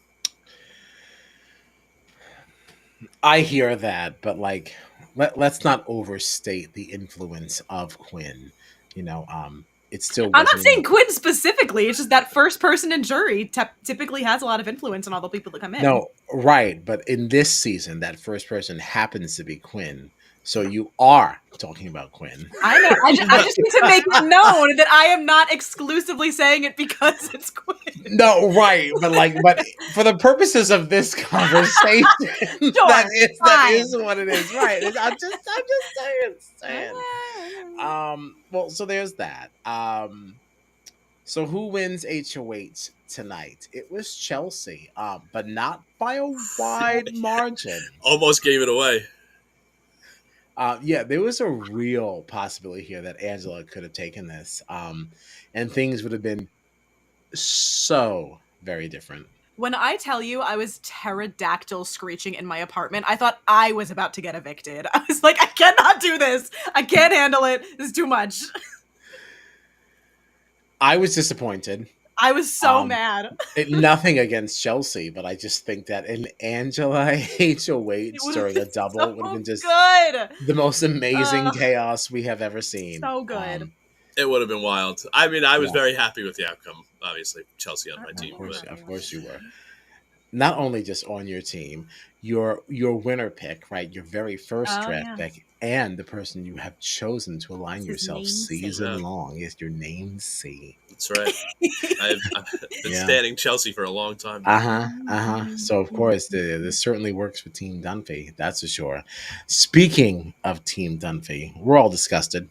I hear that, but like, let's not overstate the influence of Quinn. It's still... I'm not saying Quinn specifically. It's just that first person in jury typically has a lot of influence on all the people that come in. No, right. But in this season, that first person happens to be Quinn. So you are talking about Quinn. I know. I just need to make it known that I am not exclusively saying it because it's Quinn. No, right, but for the purposes of this conversation, that is what it is, right? I'm just saying. Well, so there's that. So who wins HOH tonight? It was Chelsie, but not by a wide margin. Almost gave it away. Yeah, there was a real possibility here that Angela could have taken this, and things would have been so very different. When I tell you I was pterodactyl screeching in my apartment, I thought I was about to get evicted. I was like, I cannot do this. I can't handle it. This is too much. I was disappointed. I was so mad. Nothing against Chelsie, but I just think that an Angela HOH during a double so would have been just good. The most amazing chaos we have ever seen. So good. It would have been wild. I mean, I was very happy with the outcome. Obviously, Chelsie on my team. Of course you were. Not only just on your team, your winner pick, right? Your very first draft pick, and the person you have chosen to align yourself season long is your namesake. That's right. I've been standing Chelsie for a long time. So of course, this certainly works for Team Dunphy. That's for sure. Speaking of Team Dunphy, we're all disgusted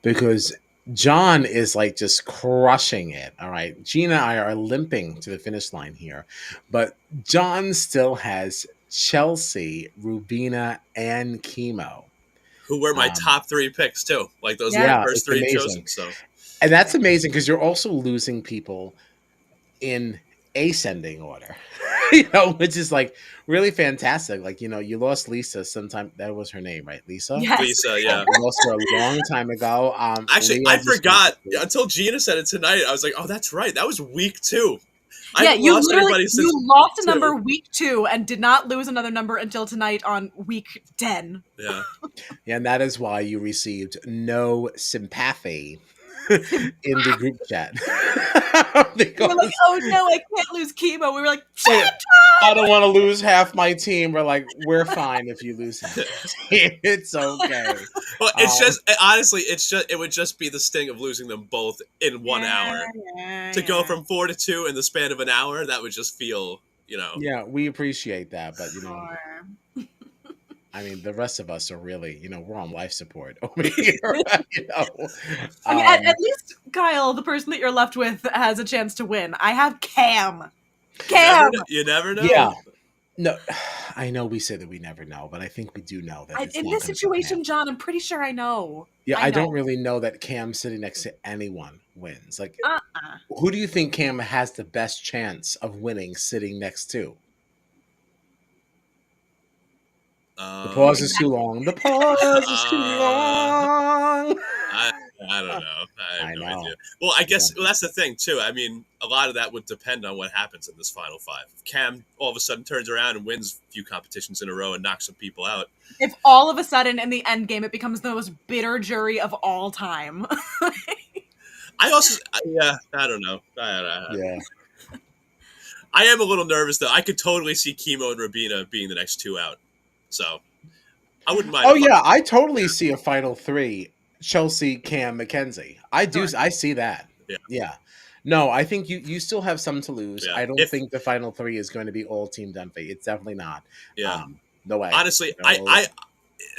because John is like just crushing it. All right. Gina and I are limping to the finish line here, but John still has Chelsie, Rubina, and Kimo, who were my top 3 picks too. Like those were the first 3 chosen. So, and that's amazing because you're also losing people in ascending order, which is like really fantastic. Like, you lost Lisa sometime. That was her name, right? Lisa? Yes. Lisa, yeah. You lost her a long time ago. Actually, Leah I forgot until Gina said it tonight. I was like, oh, that's right. That was week 2. You lost a number week 2 and did not lose another number until tonight on week 10. Yeah. And that is why you received no sympathy in the group chat. We were like, oh no, I can't lose Kimo. We were like, I don't want to lose half my team. We're like, we're fine if you lose half the team. It's okay. Well, it's just, honestly, it would just be the sting of losing them both in 1 hour. To go from 4 to 2 in the span of an hour, that would just feel, Yeah, we appreciate that, but I mean, the rest of us are really, we're on life support over here. I mean, at least Kyle, the person that you're left with, has a chance to win. I have Cam. You never know. Yeah. No, I know we say that we never know, but I think we do know that. In this situation, John, I'm pretty sure I know. Yeah, I don't really know that Cam sitting next to anyone wins. Like, who do you think Cam has the best chance of winning sitting next to? The pause is too long. The pause is too long. I don't know. I have no idea. Well, I guess that's the thing too. I mean, a lot of that would depend on what happens in this final 5. If Cam all of a sudden turns around and wins a few competitions in a row and knocks some people out. If all of a sudden in the end game it becomes the most bitter jury of all time. I don't know. Yeah. I am a little nervous though. I could totally see Kimo and Rubina being the next 2 out. So I wouldn't mind. Oh yeah, I totally see a final 3. Chelsie, Cam, Makensy. I do. I see that. Yeah. No, I think you still have some to lose. Yeah. I don't think the final 3 is going to be all Team Dunphy. It's definitely not. Yeah. No way. Honestly, I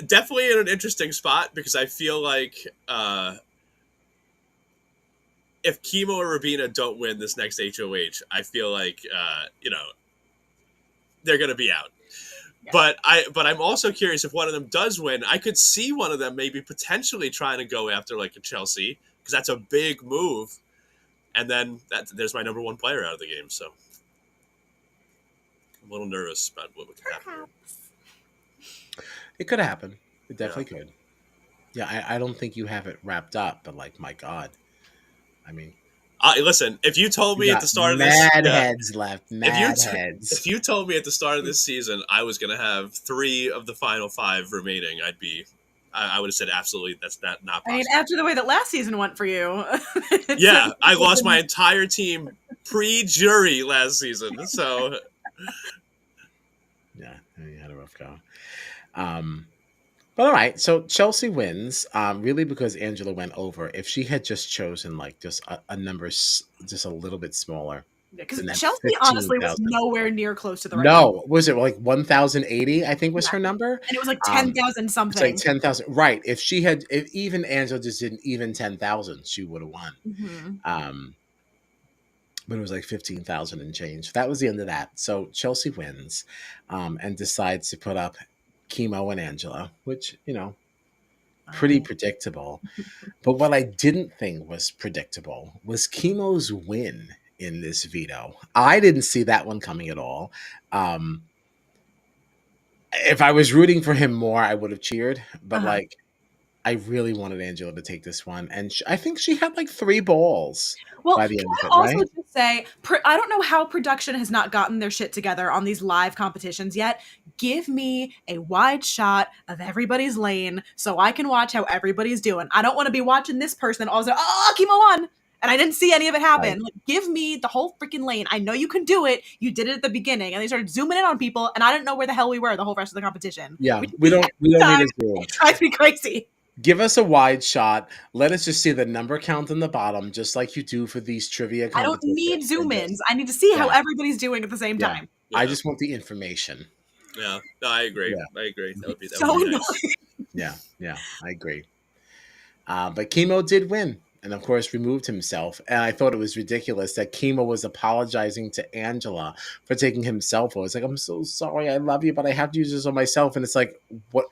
definitely in an interesting spot because I feel like if Kimo or Rubina don't win this next HOH, I feel like they're going to be out. Yeah. But I'm also curious if one of them does win. I could see one of them maybe potentially trying to go after like a Chelsie because that's a big move, and then there's my number 1 player out of the game. So I'm a little nervous about what could happen. It could happen. It definitely could. Yeah, I don't think you have it wrapped up, but like my God, I mean. Listen, if you told me at the start of this... heads left. Heads. If you told me at the start of this season I was going to have 3 of the final 5 remaining, I would have said absolutely that's not possible. I mean, after the way that last season went for you. Yeah, I lost my entire team pre-jury last season, so... Yeah, you had a rough go. But all right, so Chelsie wins, really because Angela went over. If she had just chosen like just a number just a little bit smaller, Because than that Chelsie honestly was 15,000. nowhere near close to the right No, was it like 1,080? I think was Yeah. her number. And it was like Um, 10,000 It's something. like 10,000. Right. If even Angela just didn't even 10,000, she would have won. Mhm. But it was like 15,000 and change. That was the end of that. So Chelsie wins, and decides to put up Kimo and Angela, which, pretty predictable. But what I didn't think was predictable was Kimo's win in this veto. I didn't see that one coming at all. If I was rooting for him more, I would have cheered. But like, I really wanted Angela to take this one, and I think she had like 3 balls Well, by the can end of I it, also right? just say, I don't know how production has not gotten their shit together on these live competitions yet. Give me a wide shot of everybody's lane so I can watch how everybody's doing. I don't want to be watching this person and all of a sudden, oh, Kimo won. And I didn't see any of it happen. Right. Like, give me the whole freaking lane. I know you can do it. You did it at the beginning. And they started zooming in on people, and I didn't know where the hell we were the whole rest of the competition. Yeah, Which we don't need time, to zoom. it drives me crazy. Give us a wide shot. Let us just see the number count on the bottom, just like you do for these trivia I don't competitions. need zoom ins. I need to see how Yeah. everybody's doing at the same Yeah. time. Yeah. I just want the information. Yeah, no, I agree. Yeah. I agree. That would be So nice. annoying. Yeah, I agree. But Kimo did win, and of course removed himself. And I thought it was ridiculous that Kimo was apologizing to Angela for taking himself away. It's like, I'm so sorry, I love you, but I have to use this on myself. And it's like, what?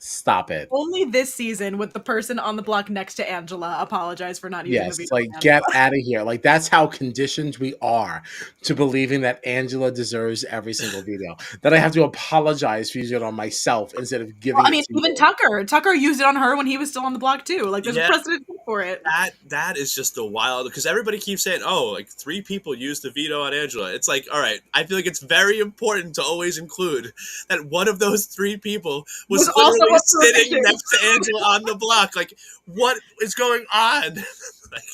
Stop it. Only this season would the person on the block next to Angela apologize for not using the Yes, veto. like get out of here. Like that's how conditioned we are to believing that Angela deserves every single video. That I have to apologize for using it on myself instead of giving. Well, I mean, even Tucker used it on her when he was still on the block too. Like there's a precedent for it. That is just the wild, because everybody keeps saying, "Oh, like 3 people used the veto on Angela." It's like, all right, I feel like it's very important to always include that one of those 3 people was literally sitting next to Angela on the block. Like, what is going on? Like,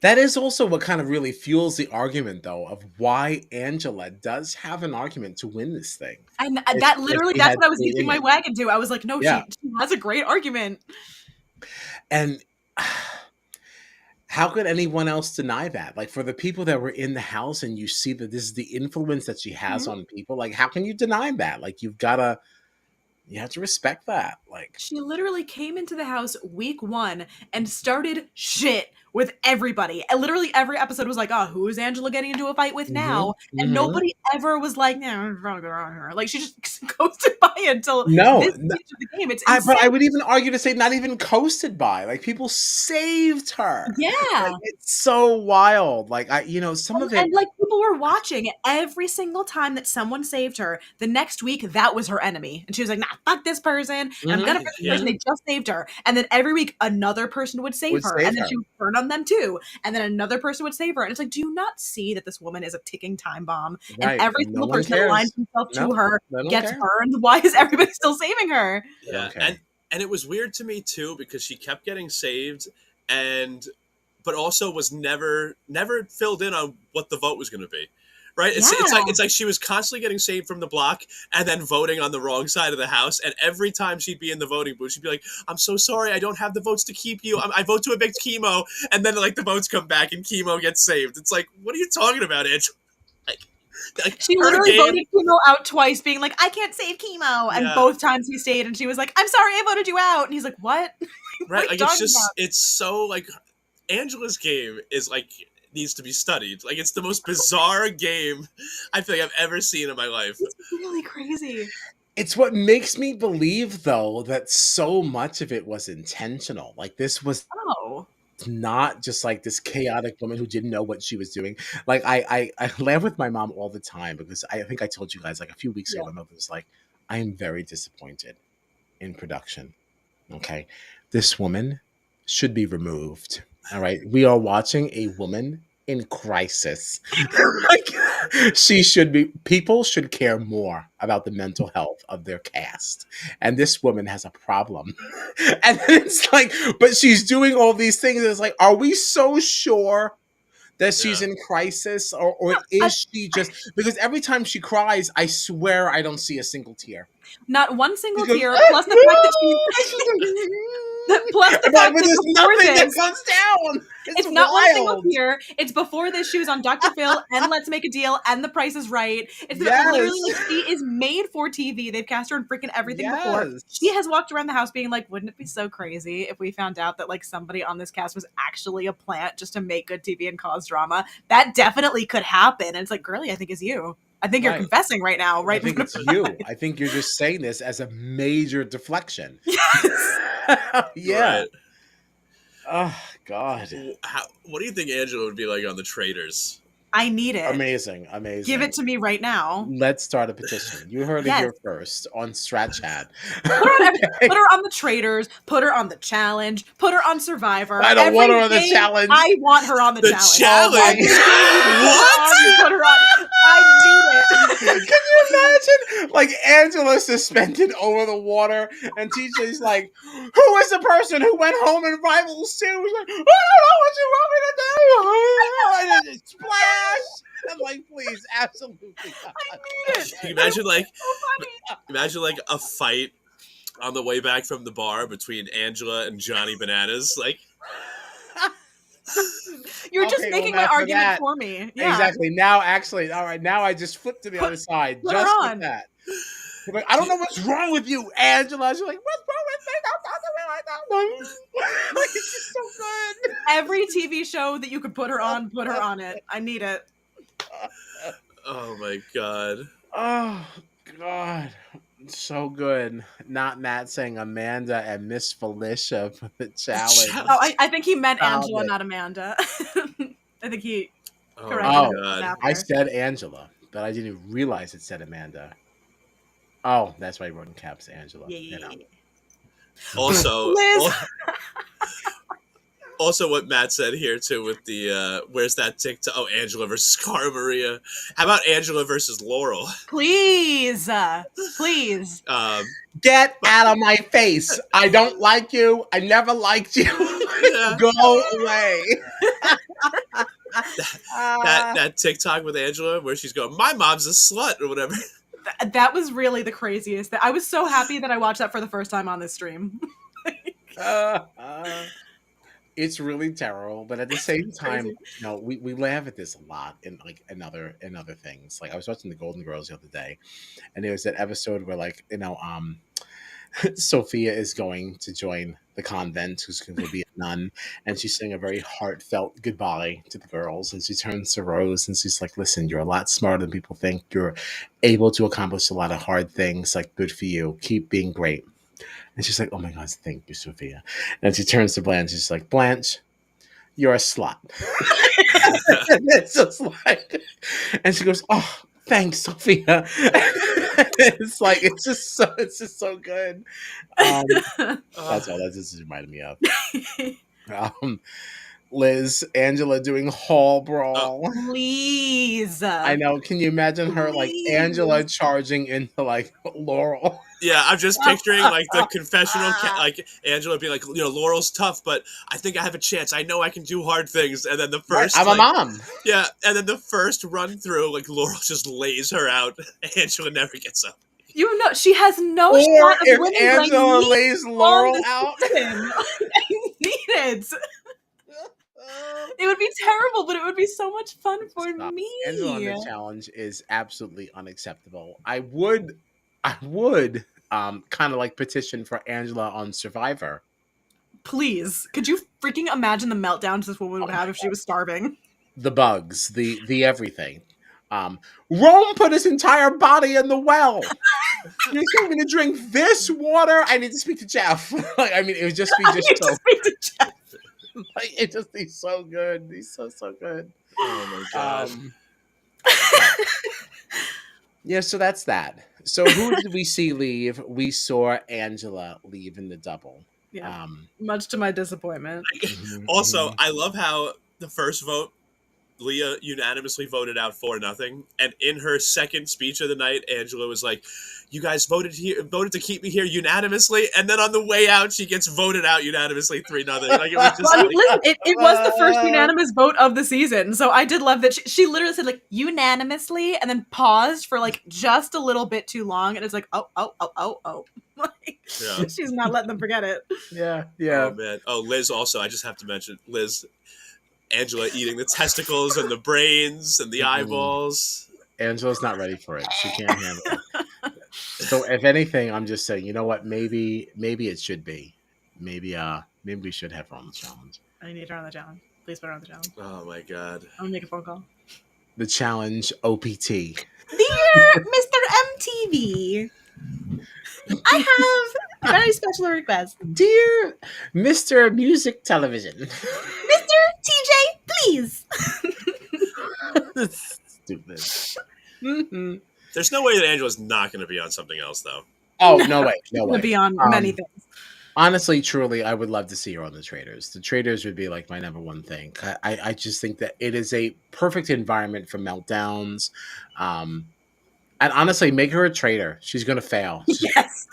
that is also what kind of really fuels the argument, though, of why Angela does have an argument to win this thing. And that literally, that's what I was hitching my wagon to. I was like, no, she has a great argument. And how could anyone else deny that? Like, for the people that were in the house and you see that this is the influence that she has on people, like, how can you deny that? Like, you have to respect that. Like, she literally came into the house week 1 and started shit with everybody. And literally every episode was like, oh, who is Angela getting into a fight with now? And nobody ever was like, no, like she just coasted by until this stage of the game. It's insane. But I would even argue to say not even coasted by. Like people saved her. Yeah. Like, it's so wild. Like some of it. And like people were watching every single time that someone saved her. The next week, that was her enemy. And she was like, nah, fuck this person. I'm gonna fuck this person. They just saved her. And then every week another person would save her. And then she would turn on them too. And then another person would save her. And it's like, do you not see that this woman is a ticking time bomb? Right. And every single person that aligns himself to her gets burned. Why is everybody still saving her? Yeah. And it was weird to me too, because she kept getting saved but also was never filled in on what the vote was gonna be. Right? It's like she was constantly getting saved from the block and then voting on the wrong side of the house. And every time she'd be in the voting booth, she'd be like, I'm so sorry, I don't have the votes to keep you. I vote to evict Kimo. And then like the votes come back and Kimo gets saved. It's like, what are you talking about, Angela? Like she literally voted Kimo out twice, being like, I can't save Kimo. And both times he stayed and she was like, I'm sorry, I voted you out. And he's like, what? Right. Like it's so like Angela's game is like needs to be studied. Like it's the most bizarre game I feel like I've ever seen in my life. It's really crazy. It's what makes me believe though that so much of it was intentional. Like this was not just like this chaotic woman who didn't know what she was doing. Like I laugh with my mom all the time because I think I told you guys like a few weeks ago, my mother was like, I am very disappointed in production. Okay. This woman should be removed. All right. We are watching a woman in crisis. Like, people should care more about the mental health of their cast. And this woman has a problem. And it's like, but she's doing all these things. And it's like, are we so sure that she's in crisis, or is she just because every time she cries, I swear I don't see a single tear. Not one single She goes, tear. Plus the fact that plus the fact but that there's before nothing that this, comes down. it's not one single tear. It's before this. She was on Dr. Phil and Let's Make a Deal and The Price is Right. It's literally like she is made for TV. They've cast her in freaking everything before. She has walked around the house being like, "Wouldn't it be so crazy if we found out that like somebody on this cast was actually a plant just to make good TV and cause drama?" That definitely could happen. And it's like, girly, I think it's you. I think you're confessing right now, right? I think it's you. I think you're just saying this as a major deflection. Yes. Yeah. Right. Oh God. What do you think Angela would be like on the Traitors? I need it. Amazing. Give it to me right now. Let's start a petition. You heard it here first on Strat Chat. Put her on the Traitors. Put her on the Challenge. Put her on Survivor. I don't want her on the Challenge. I want her on the Challenge. Challenge? What? Put her on. I need it. Can you imagine? Like Angela suspended over the water, and TJ's like, "Who is the person who went home in Rivals 2?" He's like, "I don't know what you want me to do." And then it splash. I'm like, please, absolutely not. I need it. Can you imagine like, so imagine like a fight on the way back from the bar between Angela and Johnny Bananas, like. You're just making my argument for me. Yeah. Exactly. Now, actually, all right. Now I just flipped to the other side. Put just her with that. Like, I don't know what's wrong with you, Angela. She's like, what's wrong with me? Don't talk to me like that. Like, it's just so good. Every TV show that you could put her on it. I need it. Oh my God. Oh God. So good. Not Matt saying Amanda and Miss Felicia for the challenge. Oh, I think he meant Angela, not Amanda. I think he corrected God. I said Angela, but I didn't even realize it said Amanda. Oh, that's why he wrote in caps Angela. Yeah. You know. Also, Liz. also what Matt said here too with the where's that TikTok? Oh, Angela versus Cara Maria. How about Angela versus Laurel? Please, please. Get out of my face. I don't like you. I never liked you. Go away. that TikTok with Angela where she's going, my mom's a slut or whatever. That was really the craziest. I was so happy that I watched that for the first time on this stream. It's really terrible, but at the same time, you know, we laugh at this a lot in other things. Like I was watching the Golden Girls the other day, and there was that episode where like, you know, Sophia is going to join the convent, who's going to be a nun, and she's saying a very heartfelt goodbye to the girls, and she turns to Rose and she's like, listen, you're a lot smarter than people think. You're able to accomplish a lot of hard things. Like, good for you. Keep being great. And she's like, oh my God, thank you, Sophia. And she turns to Blanche. She's like, Blanche, you're a slut. It's just like, and she goes, oh, thanks, Sophia. It's like, it's just so good. That's all that just reminded me of. Liz, Angela doing hall brawl. Please. I know. Can you imagine her like Angela charging into like Laurel? Yeah, I'm just picturing like the confessional, like Angela being like, you know, Laurel's tough, but I think I have a chance. I know I can do hard things. And then the first, I'm a mom. Yeah, and then the first run through, like Laurel just lays her out. Angela never gets up. You know, she has no shot of winning. If Angela lays Laurel out, I need it. It would be terrible, but it would be so much fun for me. Angela on the challenge is absolutely unacceptable. I would kind of like petition for Angela on Survivor. Please, could you freaking imagine the meltdowns this woman would have if she was starving? The bugs, the everything. Rome put his entire body in the well. You expect me to drink this water? I need to speak to Jeff. Like, I mean, it would just be so. Speak to Jeff. Like, he's so good. He's so good. Oh my God. Yeah, so that's that. So who did we see leave? We saw Angela leave in the double. Yeah. Much to my disappointment. Also, I love how the first vote, Leah unanimously voted out 4-0. And in her second speech of the night, Angela was like, you guys voted to keep me here unanimously, and then on the way out, she gets voted out unanimously 3-0. Like it was just. Well, I mean, listen, it was the first unanimous vote of the season, so I did love that she literally said like unanimously, and then paused for like just a little bit too long, and it's like oh. Like, yeah. She's not letting them forget it. Yeah. Oh man. Oh, Liz also. I just have to mention Liz. Angela eating the testicles and the brains and the eyeballs. Angela's not ready for it. She can't handle it. So if anything, I'm just saying, you know what? Maybe it should be. Maybe we should have her on the challenge. I need her on the challenge. Please put her on the challenge. Oh my god. I'm gonna make a phone call. The challenge OPT. Dear Mr. MTV, I have a very special request. Dear Mr. Music Television. Mr. TJ, please. Stupid. Mm-hmm. There's no way that Angela's not going to be on something else, though. Oh, no way. No way. To be on many things. Honestly, truly, I would love to see her on the Traders. The Traders would be like my number one thing. I just think that it is a perfect environment for meltdowns. And honestly, make her a trader. She's going to fail. Yes.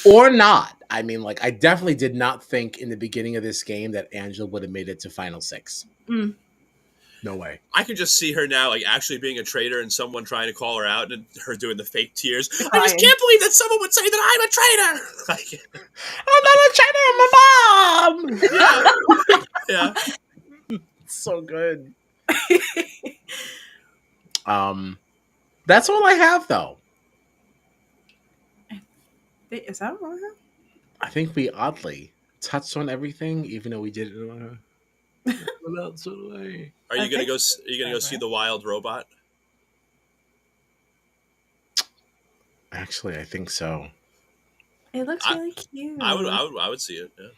Or not. I mean, like, I definitely did not think in the beginning of this game that Angela would have made it to Final 6. Mm. No way. I can just see her now, like, actually being a traitor and someone trying to call her out and her doing the fake tears. I just can't believe that someone would say that I'm a traitor! Like, I'm not a traitor, I'm a mom! yeah. So good. That's all I have, though. Is that all I have? I think we oddly touched on everything, even though we did it. Are you gonna go see the wild robot? Actually, I think so. It looks really cute. I would see it. Yeah.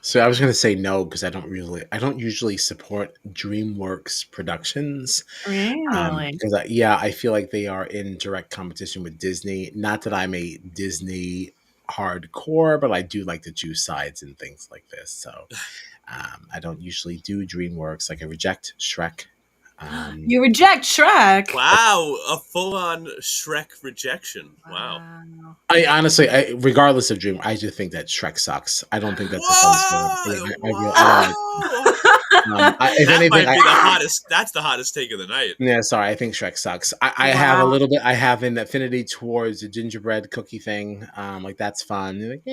So I was going to say no because I don't usually support DreamWorks productions. Really? Because I feel like they are in direct competition with Disney. Not that I'm a Disney hardcore, but I do like to choose sides and things like this. So I don't usually do DreamWorks. Like I reject Shrek. You reject Shrek? Wow, a full-on Shrek rejection. Wow. I honestly, regardless of Dream, I just think that Shrek sucks. I don't think that's the funnest game. If that anything, might be the hottest. That's the hottest take of the night. Yeah, sorry. I think Shrek sucks. I have a little bit. I have an affinity towards the gingerbread cookie thing. Like that's fun. Like,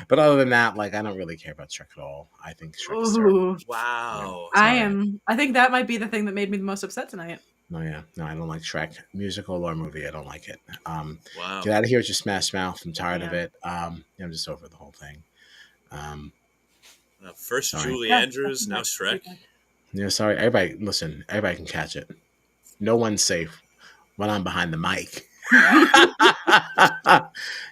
but other than that, like I don't really care about Shrek at all. I think Shrek's terrible. Wow. I think that might be the thing that made me the most upset tonight. No, I don't like Shrek, musical or movie. I don't like it. Wow. Get out of here with your Smash Mouth. I'm tired of it. I'm just over the whole thing. First sorry. Julie Andrews, now Shrek. Yeah, sorry. Everybody, listen. Everybody can catch it. No one's safe when I'm behind the mic.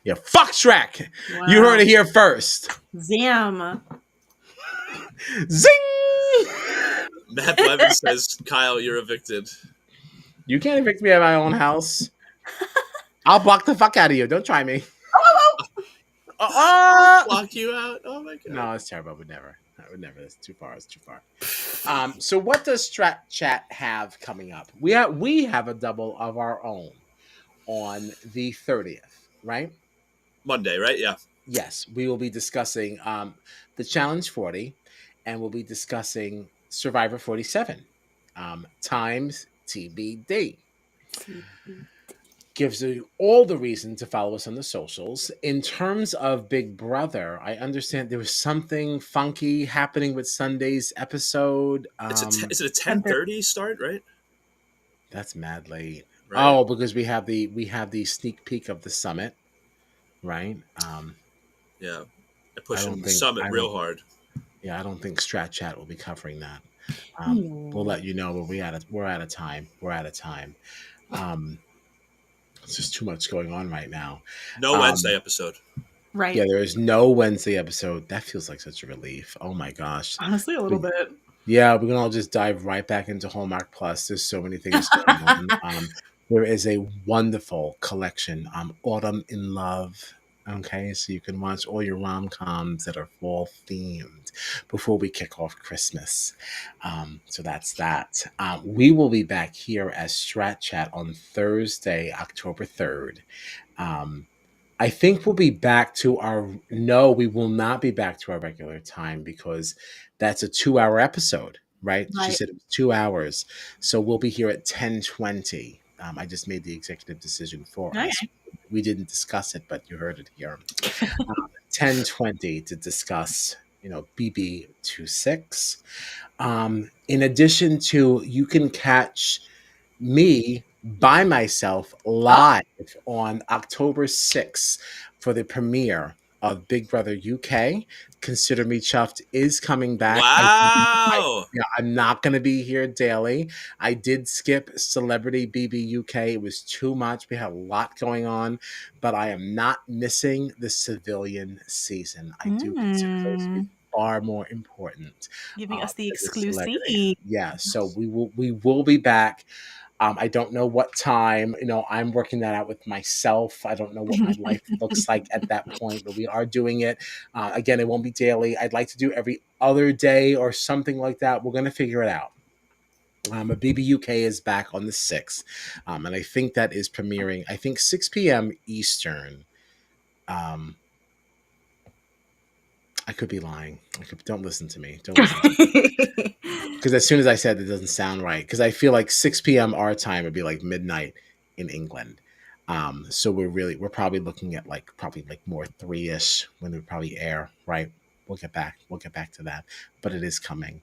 Yeah, fuck Shrek. Wow. You heard it here first. Zam. Zing. Matt Levin says, "Kyle, you're evicted." You can't evict me at my own house. I'll block the fuck out of you. Don't try me. Block you out? Oh my god. No, it's terrible. I would never. It's too far. So what does Strat Chat have coming up? We have a double of our own on the 30th, right? Monday, right? Yeah. Yes, we will be discussing the Challenge 40, and we'll be discussing Survivor 47. Times TBD. Gives you all the reason to follow us on the socials. In terms of Big Brother, I understand there was something funky happening with Sunday's episode. Is it a 10:30 start, right? That's mad late. Right. Oh, because we have the sneak peek of the summit, right? Yeah, they're pushing the summit real hard. Yeah, I don't think Strat Chat will be covering that. We'll let you know when we're out of time. It's just too much going on right now. No Wednesday episode. Right. Yeah, there is no Wednesday episode. That feels like such a relief. Oh my gosh. Honestly, a little bit. Yeah, we're going to all just dive right back into Hallmark Plus. There's so many things going on. There is a wonderful collection, Autumn in Love. Okay, so you can watch all your rom-coms that are fall themed before we kick off Christmas. So that's that. We will be back here as Strat Chat on Thursday, October 3rd. I think we'll be back to our no, we will not be back to our regular time because that's a 2-hour episode, right? She Right. said it was 2 hours. So we'll be here at 10:20. I just made the executive decision for Okay. us. We didn't discuss it, but you heard it here. 10:20 to discuss, BB26. In addition to, you can catch me by myself live on October 6th for the premiere of Big Brother UK. Consider Me Chuffed is coming back. Wow. I'm not going to be here daily. I did skip Celebrity BB UK. It was too much. We had a lot going on, but I am not missing the civilian season. I do consider those to be far more important. Giving us the than exclusive. Yeah, so we will be back. I don't know what time. I'm working that out with myself. I don't know what my life looks like at that point, but we are doing it. Again, it won't be daily. I'd like to do every other day or something like that. We're going to figure it out. But BBUK is back on the 6th, and I think that is premiering, I think 6 p.m. Eastern. I could be lying. Don't listen to me. Don't listen to me. Because as soon as I said it doesn't sound right, because I feel like 6 p.m. our time would be like midnight in England. So we're probably looking at probably more 3-ish when we probably air, right? We'll get back to that, but it is coming.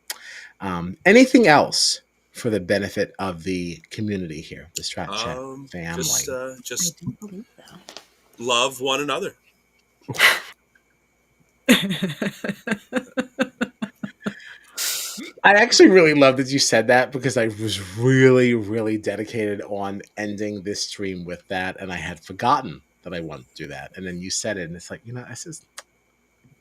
Anything else for the benefit of the community here, the Strat Chat family? Just love one another. I actually really love that you said that because I was really, really dedicated on ending this stream with that, and I had forgotten that I wanted to do that. And then you said it, and it's like,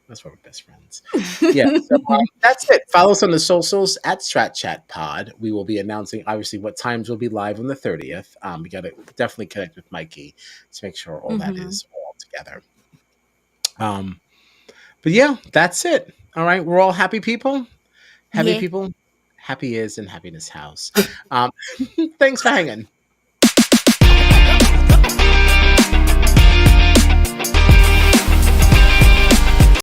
that's why we're best friends. Yeah, so that's it. Follow us on the socials at Strat Chat Pod. We will be announcing, obviously, what times we'll be live on the 30th. We got to definitely connect with Mikey to make sure all that is all together. But yeah, that's it. All right, we're all happy people. Happy people, happy is in happiness house. Thanks for hanging.